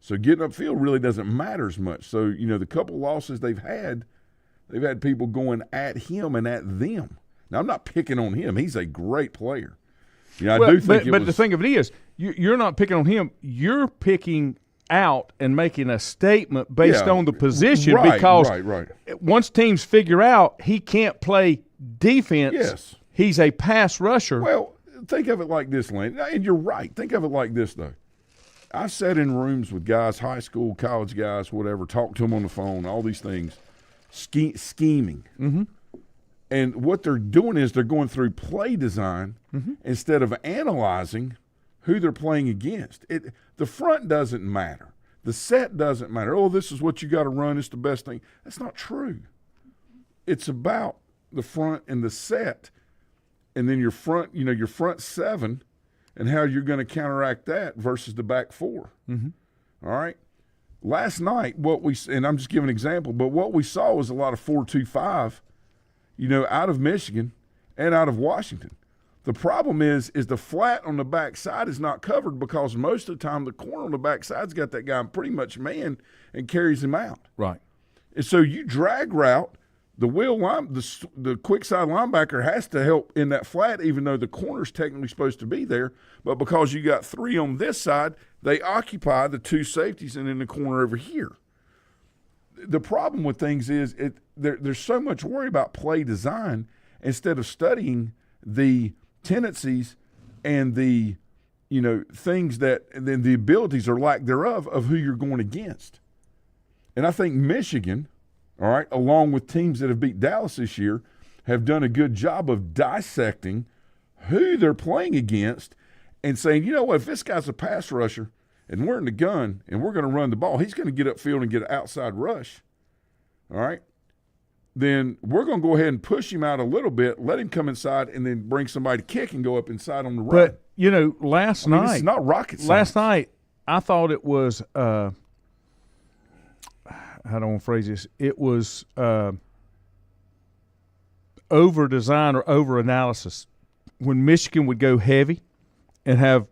So getting upfield really doesn't matter as much. So, the couple losses they've had people going at him and at them. Now, I'm not picking on him. He's a great player. I do think but the thing of it is, you're not picking on him. You're picking out and making a statement based on the position, because once teams figure out he can't play defense, he's a pass rusher. Well, think of it like this, Lane, and you're right. Think of it like this, though. I've sat in rooms with guys, high school, college guys, whatever, talked to them on the phone, all these things, scheming. And what they're doing is they're going through play design instead of analyzing who they're playing against. The front doesn't matter. The set doesn't matter. Oh, this is what you got to run. It's the best thing. That's not true. It's about the front and the set, and then your front, your front 7 and how you're going to counteract that versus the back 4. All right? Last night, and I'm just giving an example, but what we saw was a lot of 4-2-5, out of Michigan and out of Washington. The problem is the flat on the backside is not covered, because most of the time the corner on the backside's got that guy pretty much man and carries him out. Right. And so you drag route, the quick side linebacker has to help in that flat, even though the corner's technically supposed to be there. But because you got 3 on this side, they occupy the 2 safeties and in the corner over here. The problem with things is there's so much worry about play design instead of studying the tendencies and the things that, and then the abilities or lack thereof of who you're going against. And I think Michigan, all right, along with teams that have beat Dallas this year, have done a good job of dissecting who they're playing against and saying, what, if this guy's a pass rusher and we're in the gun and we're going to run the ball, he's going to get upfield and get an outside rush, all right, then we're going to go ahead and push him out a little bit, let him come inside, and then bring somebody to kick and go up inside on the run. But, last night – it's not rocket science. Last night, I thought it was how do I want to phrase this? It was over-design or over-analysis. When Michigan would go heavy and have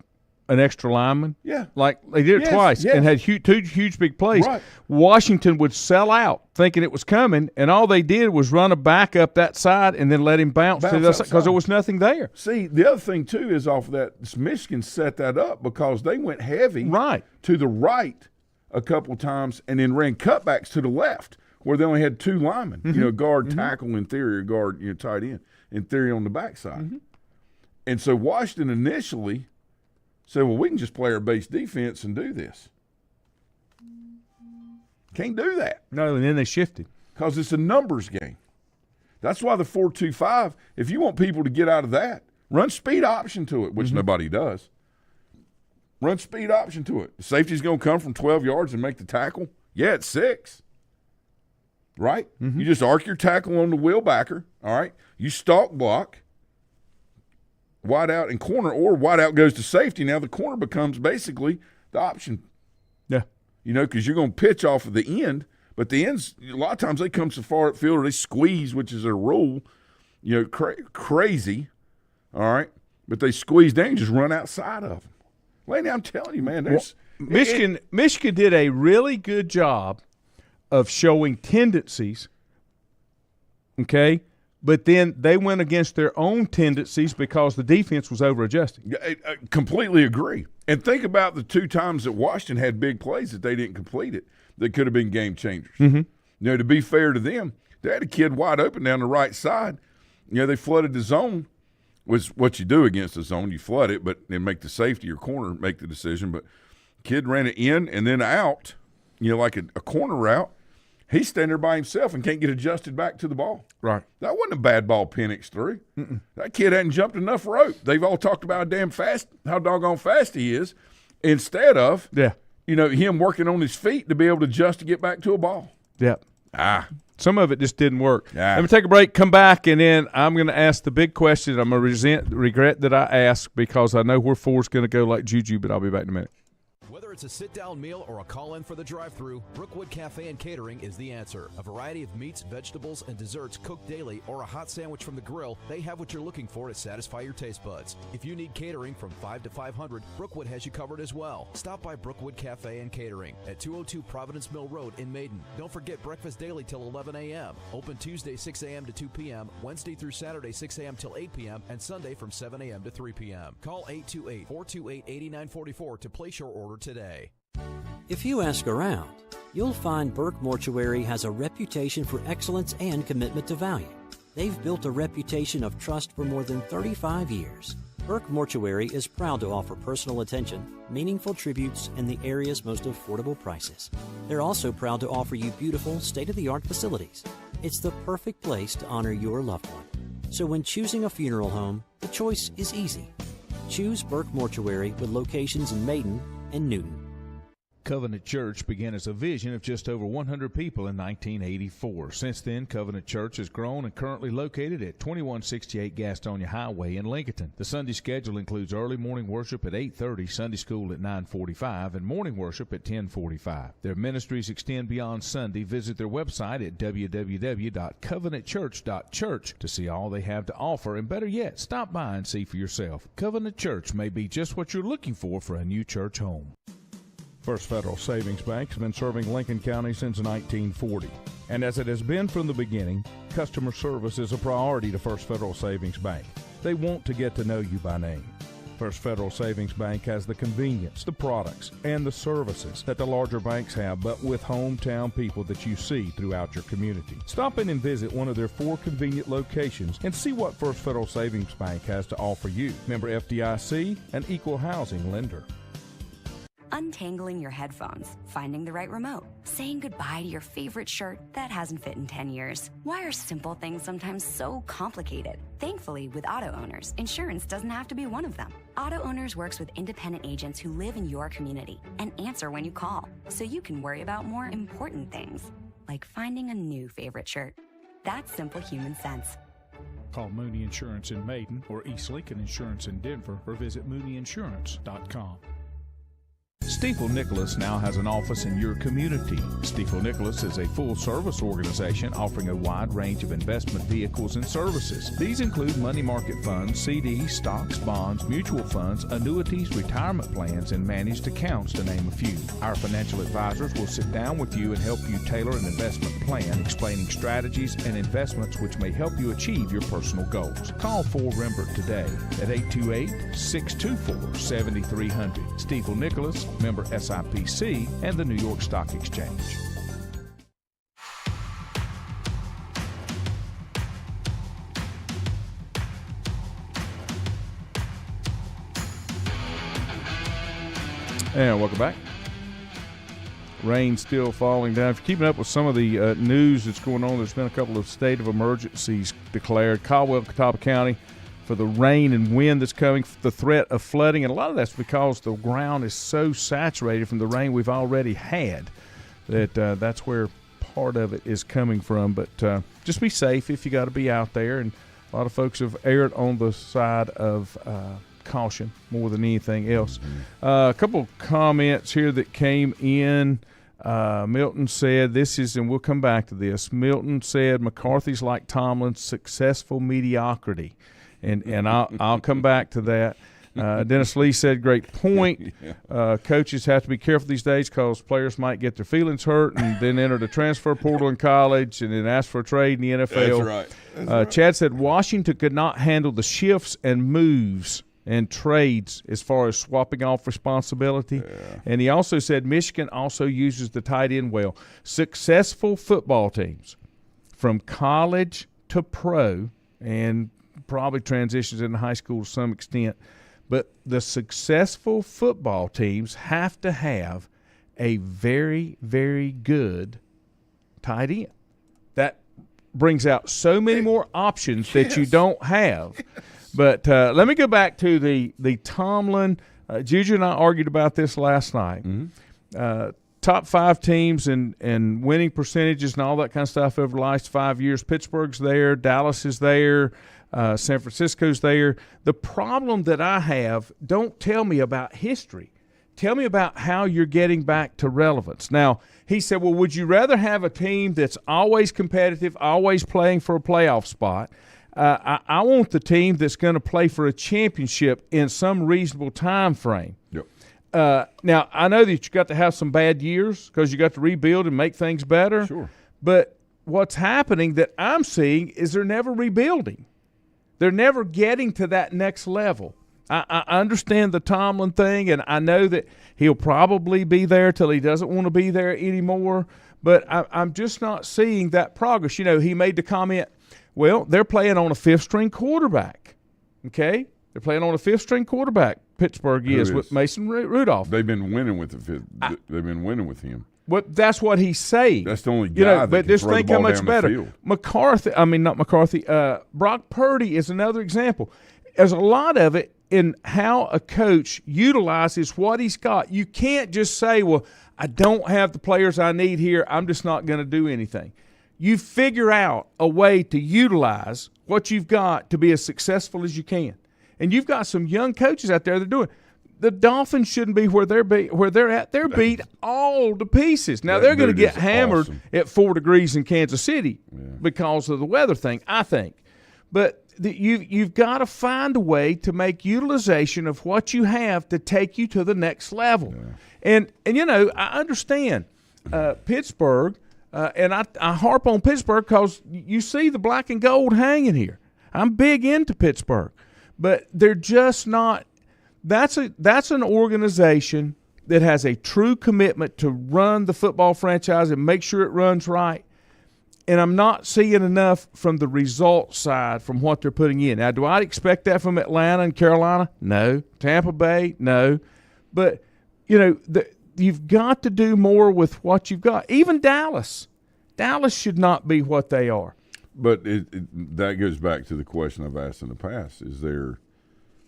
an extra lineman, like they did it twice, and had two huge big plays, Washington would sell out thinking it was coming, and all they did was run a back up that side and then let him bounce to the other side because there was nothing there. See, the other thing, too, is off of that, Michigan set that up because they went heavy to the right a couple times and then ran cutbacks to the left where they only had 2 linemen, guard, tackle, interior guard, tight end, interior on the backside. And so Washington initially said, well, we can just play our base defense and do this. Can't do that. No, and then they shifted. Because it's a numbers game. That's why the 4-2-5, if you want people to get out of that, run speed option to it, which nobody does. Run speed option to it. The safety's going to come from 12 yards and make the tackle. Yeah, it's 6. Right? You just arc your tackle on the wheelbacker. All right? You stalk block. Wide out and corner, or wide out goes to safety. Now the corner becomes basically the option. Yeah. Because you're going to pitch off of the end, but the ends, a lot of times they come so far upfield or they squeeze, which is a rule, crazy, all right? But they squeeze down and just run outside of them. Laney, I'm telling you, man, there's Michigan did a really good job of showing tendencies, okay? But then they went against their own tendencies because the defense was over-adjusting. I completely agree. And think about the 2 times that Washington had big plays that they didn't complete it that could have been game changers. To be fair to them, they had a kid wide open down the right side. They flooded the zone. Was what you do against the zone. You flood it, but then make the safety or corner make the decision. But kid ran it in and then out, like a corner route. He's standing there by himself and can't get adjusted back to the ball. Right. That wasn't a bad ball Penix threw. That kid hadn't jumped enough rope. They've all talked about how doggone fast he is, instead of him working on his feet to be able to adjust to get back to a ball. Yep. Some of it just didn't work. Let me take a break, come back, and then I'm going to ask the big question. I'm going to regret that I asked because I know where 4's going to go like Juju, but I'll be back in a minute. Whether it's a sit-down meal or a call-in for the drive-thru, Brookwood Cafe and Catering is the answer. A variety of meats, vegetables, and desserts cooked daily, or a hot sandwich from the grill, they have what you're looking for to satisfy your taste buds. If you need catering from 5 to 500, Brookwood has you covered as well. Stop by Brookwood Cafe and Catering at 202 Providence Mill Road in Maiden. Don't forget breakfast daily till 11 a.m. Open Tuesday 6 a.m. to 2 p.m., Wednesday through Saturday 6 a.m. till 8 p.m., and Sunday from 7 a.m. to 3 p.m. Call 828-428-8944 to place your order today. If you ask around, you'll find Burke Mortuary has a reputation for excellence and commitment to value. They've built a reputation of trust for more than 35 years. Burke Mortuary is proud to offer personal attention, meaningful tributes, and the area's most affordable prices. They're also proud to offer you beautiful, state-of-the-art facilities. It's the perfect place to honor your loved one. So when choosing a funeral home, the choice is easy. Choose Burke Mortuary with locations in Maiden and Newton. Covenant Church began as a vision of just over 100 people in 1984. Since then, Covenant Church has grown and currently located at 2168 Gastonia Highway in Lincoln. The Sunday schedule includes early morning worship at 8:30, Sunday school at 9:45, and morning worship at 10:45. Their ministries extend beyond Sunday. Visit their website at www.covenantchurch.church to see all they have to offer, and better yet, stop by and see for yourself. Covenant Church may be just what you're looking for a new church home. First Federal Savings Bank has been serving Lincoln County since 1940. And as it has been from the beginning, customer service is a priority to First Federal Savings Bank. They want to get to know you by name. First Federal Savings Bank has the convenience, the products, and the services that the larger banks have, but with hometown people that you see throughout your community. Stop in and visit one of their 4 convenient locations and see what First Federal Savings Bank has to offer you. Member FDIC, an equal housing lender. Untangling your headphones, finding the right remote, saying goodbye to your favorite shirt that hasn't fit in 10 years. Why are simple things sometimes so complicated? Thankfully, with auto owners, insurance doesn't have to be one of them. Auto Owners works with independent agents who live in your community and answer when you call, so you can worry about more important things, like finding a new favorite shirt. That's simple human sense. Call Mooney Insurance in Maiden or East Lincoln Insurance in Denver or visit mooneyinsurance.com. Stifel Nicholas now has an office in your community. Stifel Nicholas is a full-service organization offering a wide range of investment vehicles and services. These include money market funds, CDs, stocks, bonds, mutual funds, annuities, retirement plans, and managed accounts, to name a few. Our financial advisors will sit down with you and help you tailor an investment plan, explaining strategies and investments which may help you achieve your personal goals. Call 4Rembert today at 828-624-7300. Stifel Nicholas, member SIPC, and the New York Stock Exchange. And welcome back. Rain still falling down. If you're keeping up with some of the news that's going on, there's been a couple of state of emergencies declared. Caldwell, Catawba County, for the rain and wind that's coming, the threat of flooding. And a lot of that's because the ground is so saturated from the rain we've already had that that's where part of it is coming from. But just be safe if you got to be out there. And a lot of folks have erred on the side of caution more than anything else. A couple comments here that came in. Milton said, and we'll come back to this, Milton said, McCarthy's like Tomlin's successful mediocrity. And I'll come back to that. Dennis Lee said, great point. Coaches have to be careful these days because players might get their feelings hurt and then enter the transfer portal in college and then ask for a trade in the NFL. That's right. Chad said Washington could not handle the shifts and moves and trades as far as swapping off responsibility. Yeah. And he also said Michigan also uses the tight end well. Successful football teams from college to pro and probably transitions into high school to some extent, but the successful football teams have to have a very, very good tight end. That brings out so many more options that you don't have. But let me go back to the Tomlin. Juju and I argued about this last night. Mm-hmm. Top 5 teams and winning percentages and all that kind of stuff over the last 5 years. Pittsburgh's there. Dallas is there. San Francisco's there. The problem that I have, don't tell me about history. Tell me about how you're getting back to relevance. Now, he said, well, would you rather have a team that's always competitive, always playing for a playoff spot? I want the team that's going to play for a championship in some reasonable time frame. Yep. Now, I know that you got to have some bad years because you got to rebuild and make things better. Sure. But what's happening that I'm seeing is they're never rebuilding. They're never getting to that next level. I understand the Tomlin thing, and I know that he'll probably be there till he doesn't want to be there anymore, but I'm just not seeing that progress. You know, he made the comment, well, they're playing on a fifth-string quarterback, okay? They're playing on a fifth-string quarterback, Pittsburgh is with Mason Rudolph. They've been winning with they've been winning with him. Well, that's what he's saying. That's the only guy that but can just throw think the how ball much down better. the field. Brock Purdy is another example. There's a lot of it in how a coach utilizes what he's got. You can't just say, well, I don't have the players I need here. I'm just not going to do anything. You figure out a way to utilize what you've got to be as successful as you can. And you've got some young coaches out there that are doing it. The Dolphins shouldn't be where they're at. They're beat all to pieces. Now, they're going to get hammered at 4 degrees in Kansas City because of the weather thing, I think. But you've got to find a way to make utilization of what you have to take you to the next level. Yeah. And you know, I understand Pittsburgh, and I harp on Pittsburgh because you see the black and gold hanging here. I'm big into Pittsburgh. But they're just not – that's an organization that has a true commitment to run the football franchise and make sure it runs right. And I'm not seeing enough from the result side from what they're putting in. Now, do I expect that from Atlanta and Carolina? No. Tampa Bay? No. But, you know, you've got to do more with what you've got. Even Dallas. Dallas should not be what they are. But that goes back to the question I've asked in the past. Is there,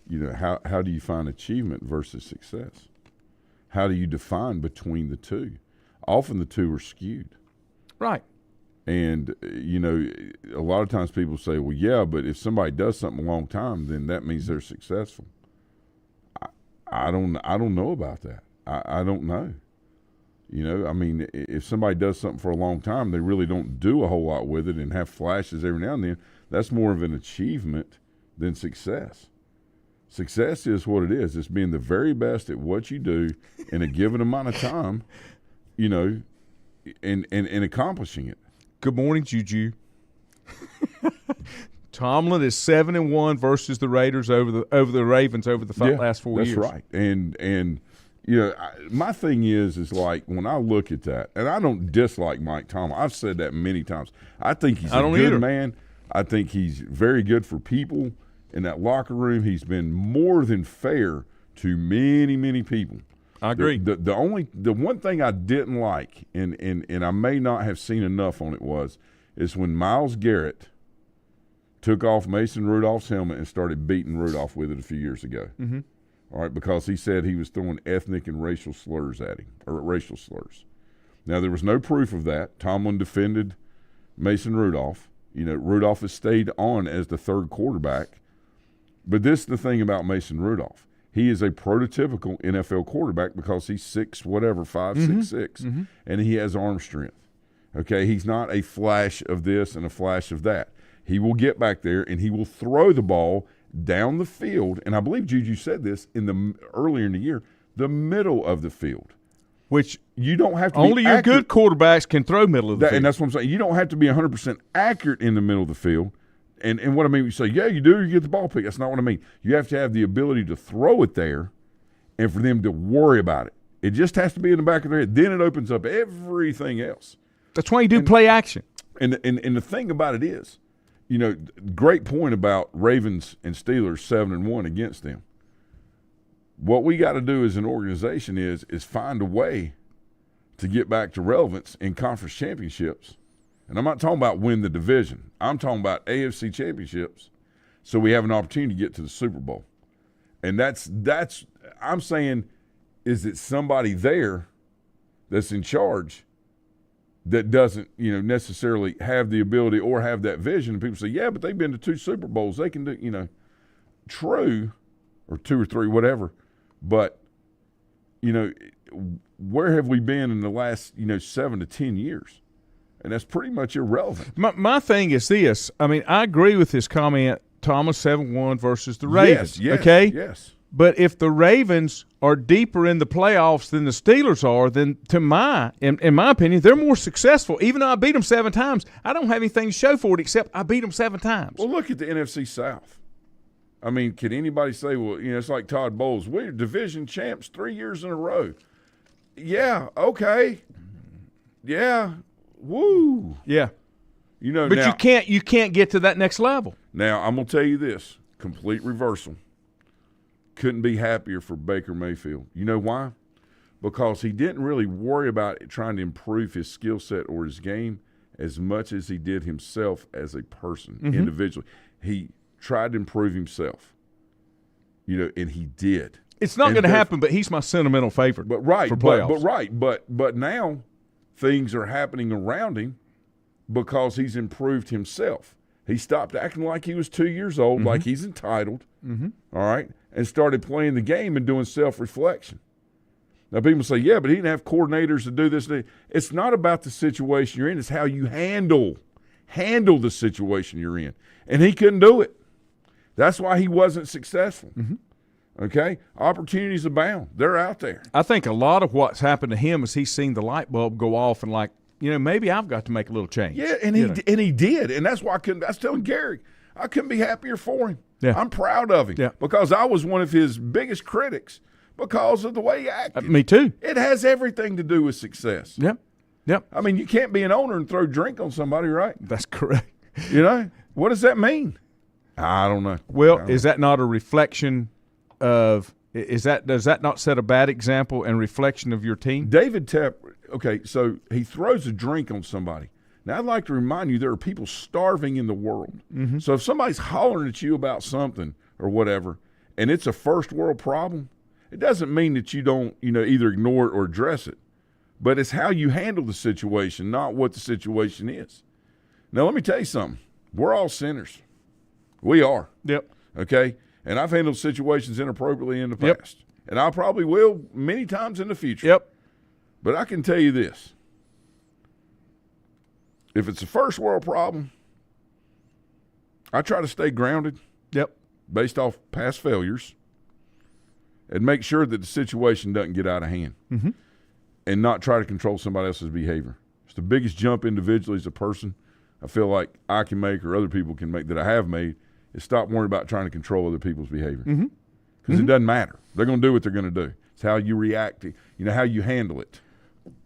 you know, how do you find achievement versus success? How do you define between the two? Often the two are skewed. Right. And, you know, a lot of times people say, well, yeah, but if somebody does something a long time, then that means they're successful. I don't know about that. I don't know. You know, I mean, if somebody does something for a long time, they really don't do a whole lot with it and have flashes every now and then. That's more of an achievement than success. Success is what it is. It's being the very best at what you do in a given amount of time, you know, and accomplishing it. Good morning, Juju. Tomlin is 7-1 versus the Raiders over the Ravens over the last 4 years. That's right. And you know, my thing is like when I look at that, and I don't dislike Mike Tomlin. I've said that many times. I think he's a good man. I think he's very good for people in that locker room. He's been more than fair to many, many people. I agree. The one thing I didn't like, and I may not have seen enough on it, is when Myles Garrett took off Mason Rudolph's helmet and started beating Rudolph with it a few years ago. Mm-hmm. All right, because he said he was throwing ethnic and racial slurs at him, or racial slurs. Now, there was no proof of that. Tomlin defended Mason Rudolph. You know, Rudolph has stayed on as the third quarterback. But this is the thing about Mason Rudolph. He is a prototypical NFL quarterback because he's 6'5", 6'6", and he has arm strength. Okay, he's not a flash of this and a flash of that. He will get back there and he will throw the ball down the field, and I believe Juju said this earlier in the year, the middle of the field. Which you don't have to only be your accurate. good quarterbacks can throw middle of the field. And that's what I'm saying. You don't have to be 100% accurate in the middle of the field. And what I mean, you say, yeah, you do, you get the ball pick. That's not what I mean. You have to have the ability to throw it there and for them to worry about it. It just has to be in the back of their head. Then it opens up everything else. That's why you do play action. And the thing about it is, great point about Ravens and Steelers 7-1 against them. What we got to do as an organization is find a way to get back to relevance in conference championships. And I'm not talking about win the division. I'm talking about AFC championships so we have an opportunity to get to the Super Bowl. And that's I'm saying, is it somebody there that's in charge that doesn't, necessarily have the ability or have that vision? And people say, yeah, but they've been to 2 Super Bowls. They can do, true, or 2 or 3, whatever. But, where have we been in the last, 7 to 10 years? And that's pretty much irrelevant. My thing is this. I mean, I agree with this comment, Thomas, 7-1 versus the Ravens. Yes, okay? Yes. But if the Ravens are deeper in the playoffs than the Steelers are, then in my opinion, they're more successful. Even though I beat them 7 times, I don't have anything to show for it except I beat them 7 times. Well, look at the NFC South. I mean, can anybody say, well, it's like Todd Bowles. We're division champs 3 years in a row. Yeah, okay. Yeah, woo. Yeah. But now, you can't get to that next level. Now, I'm going to tell you this, complete reversal. Couldn't be happier for Baker Mayfield. You know why? Because he didn't really worry about trying to improve his skill set or his game as much as he did himself as a person, individually. He tried to improve himself, and he did. It's not going to happen, but he's my sentimental favorite. But right, for playoffs. But now things are happening around him because he's improved himself. He stopped acting like he was 2 years old, like he's entitled, all right, and started playing the game and doing self-reflection. Now, people say, yeah, but he didn't have coordinators to do this. It's not about the situation you're in. It's how you handle the situation you're in. And he couldn't do it. That's why he wasn't successful. Okay? Opportunities abound. They're out there. I think a lot of what's happened to him is he's seen the light bulb go off and maybe I've got to make a little change. Yeah, and he did. And that's why I was telling Gary, I couldn't be happier for him. Yeah. I'm proud of him because I was one of his biggest critics because of the way he acted. Me too. It has everything to do with success. Yep. I mean, you can't be an owner and throw drink on somebody, right? That's correct. What does that mean? I don't know. Well, is that not a reflection of does that not set a bad example and reflection of your team? David Tepper, okay, so he throws a drink on somebody. Now, I'd like to remind you there are people starving in the world. So if somebody's hollering at you about something or whatever, and it's a first world problem, it doesn't mean that you don't, either ignore it or address it. But it's how you handle the situation, not what the situation is. Now, let me tell you something. We're all sinners. We are. Yep. Okay? And I've handled situations inappropriately in the past. And I probably will many times in the future. Yep. But I can tell you this. If it's a first world problem, I try to stay grounded. Yep. Based off past failures and make sure that the situation doesn't get out of hand and not try to control somebody else's behavior. It's the biggest jump individually as a person I feel like I can make or other people can make that I have made is stop worrying about trying to control other people's behavior. Because it doesn't matter. They're going to do what they're going to do. It's how you react to, how you handle it.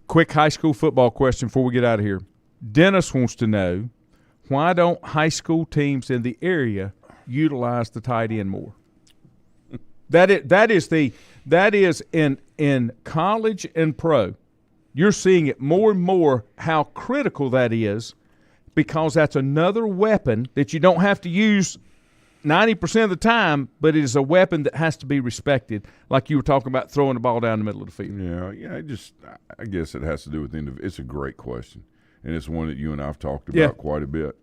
Quick high school football question before we get out of here. Dennis wants to know, why don't high school teams in the area utilize the tight end more? That is in college and pro. You're seeing it more and more how critical that is because that's another weapon that you don't have to use 90% of the time, but it is a weapon that has to be respected, like you were talking about throwing the ball down the middle of the field. Yeah. I guess it has to do with it's a great question, and it's one that you and I have talked about quite a bit,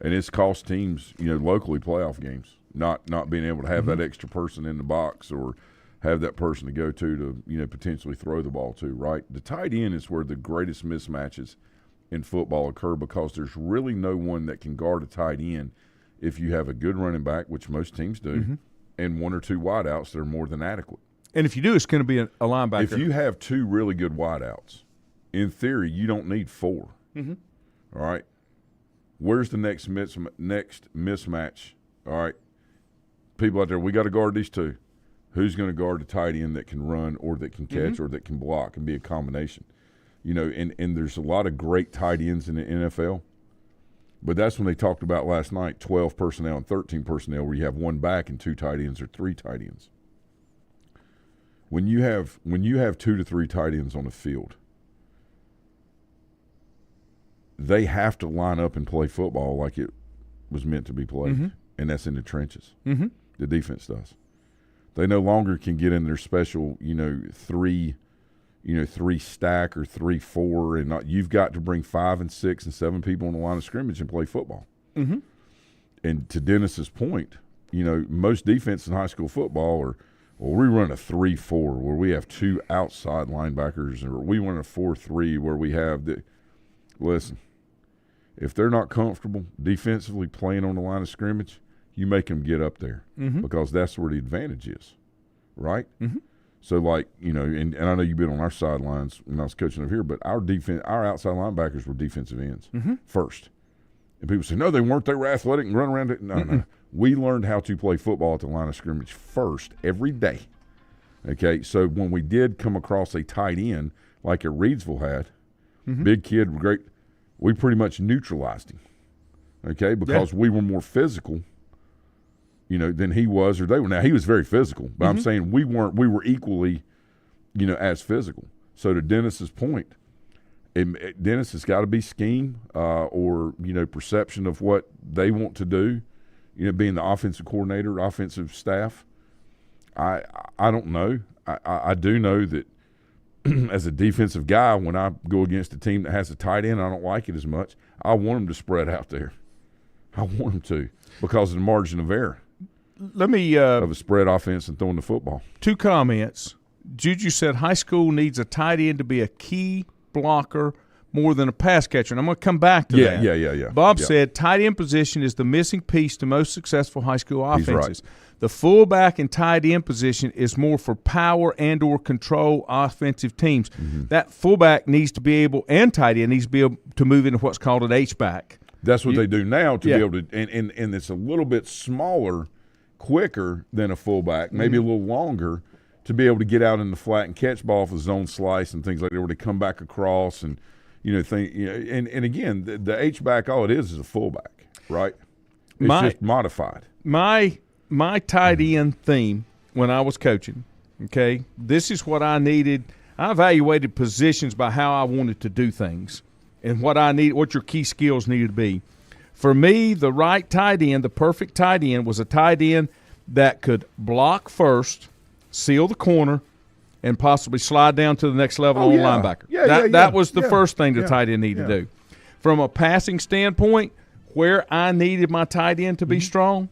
and it's cost teams, locally playoff games, not being able to have that extra person in the box or have that person to go to potentially throw the ball to. Right, the tight end is where the greatest mismatches in football occur because there's really no one that can guard a tight end if you have a good running back, which most teams do, and 1 or 2 wideouts that are more than adequate. And if you do, it's going to be a linebacker. If you have 2 really good wideouts, in theory, you don't need 4. All right? Where's the next mismatch? All right? People out there, we got to guard these 2. Who's going to guard the tight end that can run or that can catch or that can block and be a combination? You know, and there's a lot of great tight ends in the NFL. But that's when they talked about last night, 12 personnel and 13 personnel, where you have 1 back and 2 tight ends or 3 tight ends. When you have 2 to 3 tight ends on the field, they have to line up and play football like it was meant to be played, and that's in the trenches. The defense does. They no longer can get in their special, 3 stack or 3-4, and not. You've got to bring 5 and 6 and 7 people on the line of scrimmage and play football. And to Dennis's point, most defense in high school football are, well, we run a 3-4 where we have 2 outside linebackers, or we run a 4-3 where we have the. Listen, if they're not comfortable defensively playing on the line of scrimmage, you make them get up there because that's where the advantage is, right? So, like, and I know you've been on our sidelines when I was coaching over here, but our outside linebackers were defensive ends first. And people say, no, they weren't. They were athletic and run around it. No. We learned how to play football at the line of scrimmage first every day. Okay, so when we did come across a tight end like a Reidsville had, big kid, great, we pretty much neutralized him, okay, because we were more physical, than he was or they were. Now, he was very physical, but I'm saying we were equally, as physical. So to Dennis's point, Dennis has got to be scheme or, perception of what they want to do, being the offensive coordinator, offensive staff. I don't know. I do know that as a defensive guy, when I go against a team that has a tight end, I don't like it as much. I want them to spread out there. I want them to because of the margin of error. Let me of a spread offense and throwing the football. 2 comments. Juju said high school needs a tight end to be a key blocker more than a pass catcher. And I'm going to come back to that. Yeah. Bob said tight end position is the missing piece to most successful high school offenses. He's right. The fullback and tight end position is more for power and or control offensive teams. That fullback needs to be able, and tight end needs to be able to move into what's called an H-back. That's what they do now to be able to, and it's a little bit smaller, quicker than a fullback, maybe a little longer, to be able to get out in the flat and catch ball for zone slice and things like that, where they come back across and and again, the H-back, all it is a fullback, right? It's just modified. My tight end theme when I was coaching, okay, this is what I needed. I evaluated positions by how I wanted to do things and what your key skills needed to be. For me, the right tight end, the perfect tight end, was a tight end that could block first, seal the corner, and possibly slide down to the next level on linebacker. That was the first thing the tight end needed to do. From a passing standpoint, where I needed my tight end to be strong,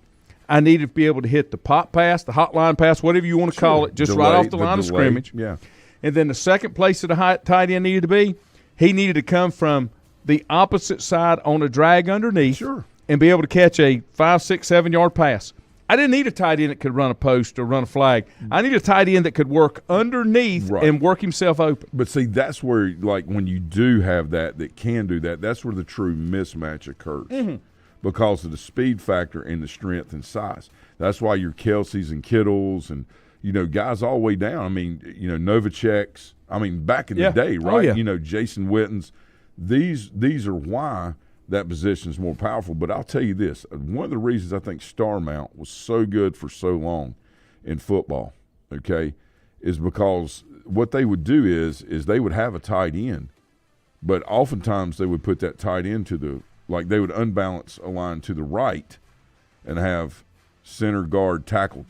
I needed to be able to hit the pop pass, the hotline pass, whatever you want to call it, just right off the line of scrimmage. Yeah. And then the second place that the tight end needed to be, he needed to come from the opposite side on a drag underneath and be able to catch a 5, 6, 7-yard pass. I didn't need a tight end that could run a post or run a flag. I needed a tight end that could work underneath and work himself open. But see, that's where, like, when you do have that can do that, that's where the true mismatch occurs because of the speed factor and the strength and size. That's why your Kelseys and Kittles and, guys all the way down. I mean, Novacek's. I mean, back in the day, right? Jason Witten's. These are why that position is more powerful. But I'll tell you this, one of the reasons I think star mount was so good for so long in football, okay, is because what they would do is they would have a tight end, but oftentimes they would put that tight end they would unbalance a line to the right and have center guard tackle,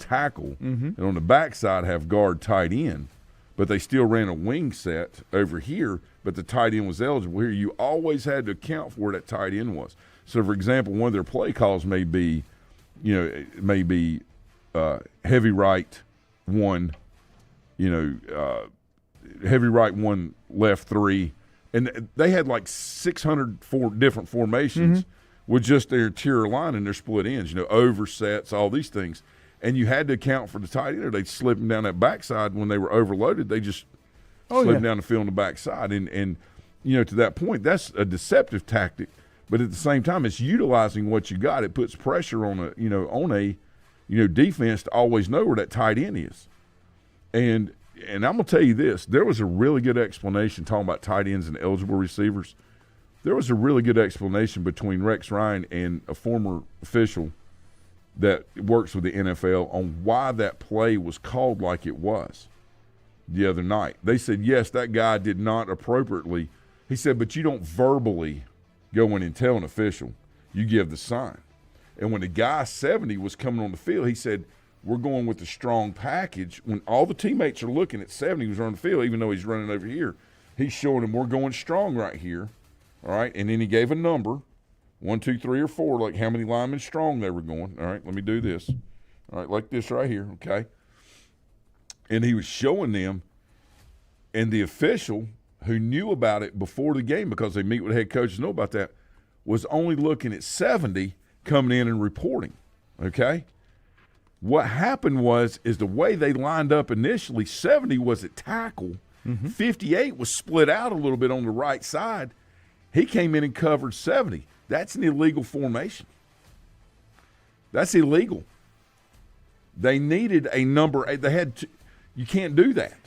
and on the backside have guard tight end, but they still ran a wing set over here, but the tight end was eligible here. You always had to account for where that tight end was. So, for example, one of their play calls may be, heavy right 1, heavy right 1, left 3. And they had like 600 different formations, with just their interior line and their split ends, oversets, all these things. And you had to account for the tight end, or they'd slip them down that backside. When they were overloaded, they just slip them down the field on the backside. And to that point, that's a deceptive tactic. But at the same time, it's utilizing what you got. It puts pressure on a defense to always know where that tight end is. And I'm going to tell you this. There was a really good explanation talking about tight ends and eligible receivers. There was a really good explanation between Rex Ryan and a former official that works with the NFL on why that play was called like it was the other night. They said, yes, that guy did not appropriately. He said, but you don't verbally go in and tell an official. You give the sign. And when the guy 70 was coming on the field, he said, we're going with the strong package. When all the teammates are looking at 70 who's on the field, even though he's running over here, he's showing them we're going strong right here. All right, and then he gave a number, 1, 2, 3, or 4, like how many linemen strong they were going. All right, let me do this. All right, like this right here, okay? And he was showing them, and the official who knew about it before the game, because they meet with head coaches know about that, was only looking at 70 coming in and reporting, okay? What happened is the way they lined up initially, 70 was at tackle, 58 was split out a little bit on the right side. He came in and covered 70. That's an illegal formation. That's illegal. They needed a number. You can't do that.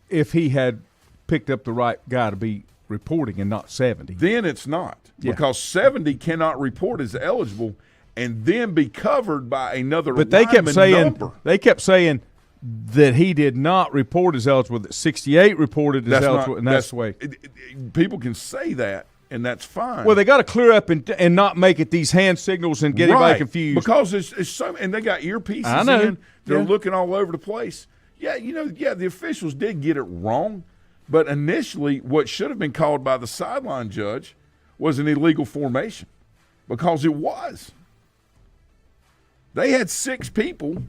If he had picked up the right guy to be reporting and not 70. Then it's not. Yeah. Because 70 cannot report as eligible and then be covered by another but they kept saying number. They kept saying that he did not report as eligible, that 68 reported as eligible, and that's the way. People can say that. And that's fine. Well, they got to clear up and not make it these hand signals and get everybody confused. Because it's so, and they got earpieces in. They're looking all over the place. Yeah, the officials did get it wrong, but initially what should have been called by the sideline judge was an illegal formation, because it was. They had 6 people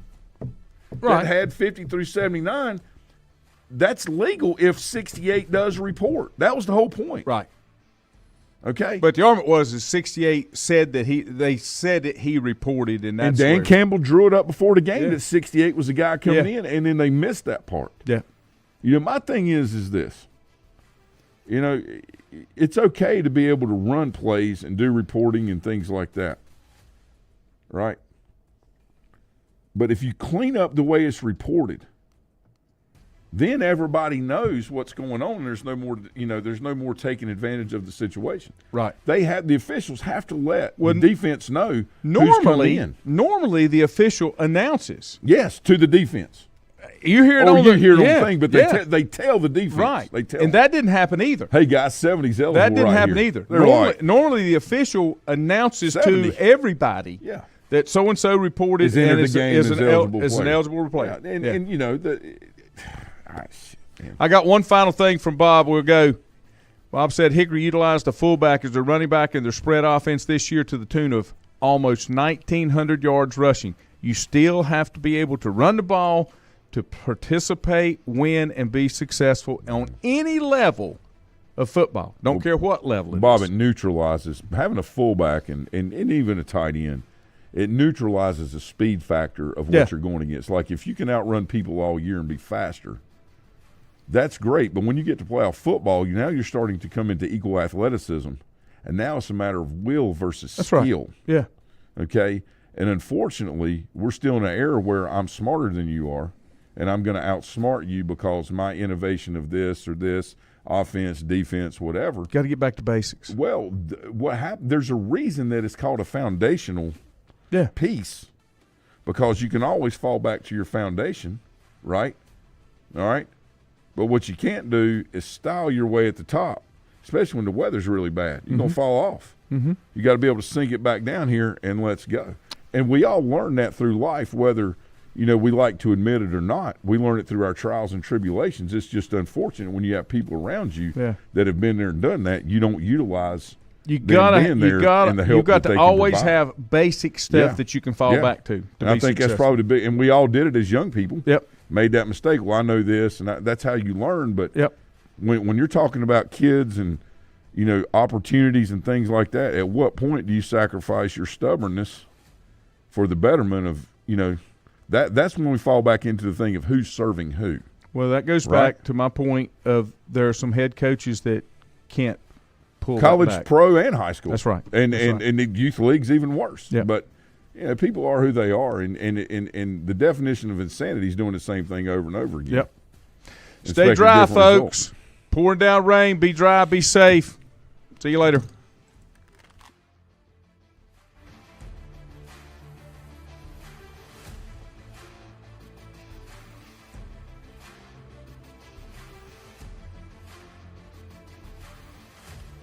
that had 50 through 79. That's legal if 68 does report. That was the whole point. Right. Okay, but the argument was that 68 said that he reported, and that's Dan Campbell drew it up before the game that 68 was the guy coming in, and then they missed that part. Yeah, my thing is this. It's okay to be able to run plays and do reporting and things like that, right? But if you clean up the way it's reported, then everybody knows what's going on. And there's no more taking advantage of the situation. Right. The officials have to let the defense know who's coming in. Normally, the official announces. Yes, to the defense. You hear it on the thing, but they tell the defense. Right. They tell and that didn't happen either. Hey, guys, 70's eligible. That didn't happen here. either. Normally, the official announces 70. To everybody. Yeah. That so and so reported is an eligible player. Yeah. And I got one final thing from Bob. We'll go. Bob said Hickory utilized the fullback as their running back in their spread offense this year to the tune of almost 1,900 yards rushing. You still have to be able to run the ball to participate, win, and be successful on any level of football. Don't care what level it Bob, is. It neutralizes having a fullback and even a tight end. It neutralizes the speed factor of what you're going against. Like if you can outrun people all year and be faster, that's great. But when you get to playoff football, now you're starting to come into equal athleticism, and now it's a matter of will versus skill. Right. Yeah. Okay? And unfortunately, we're still in an era where I'm smarter than you are, and I'm going to outsmart you because my innovation of this or this, offense, defense, whatever. Got to get back to basics. Well, what happened? There's a reason that it's called a foundational piece, because you can always fall back to your foundation, right? All right? But what you can't do is style your way at the top, especially when the weather's really bad. You're going to fall off. Mm-hmm. You got to be able to sink it back down here and let's go. And we all learn that through life, whether we like to admit it or not. We learn it through our trials and tribulations. It's just unfortunate when you have people around you that have been there and done that. You don't utilize. You got to always have basic stuff that you can fall back to I think that's probably the big. And we all did it as young people. Yep. Made that mistake. Well, I know this, and that's how you learn. But when you're talking about kids and opportunities and things like that. At what point do you sacrifice your stubbornness for the betterment of, that's when we fall back into the thing of who's serving who. Well, that goes back to my point of there are some head coaches that can't pull college, that back. pro, and high school. That's right. And the youth league's even worse. Yeah. But people are who they are, and the definition of insanity is doing the same thing over and over again. Yep. Expecting Stay dry, different folks. results. Pouring down rain. Be dry. Be safe. See you later.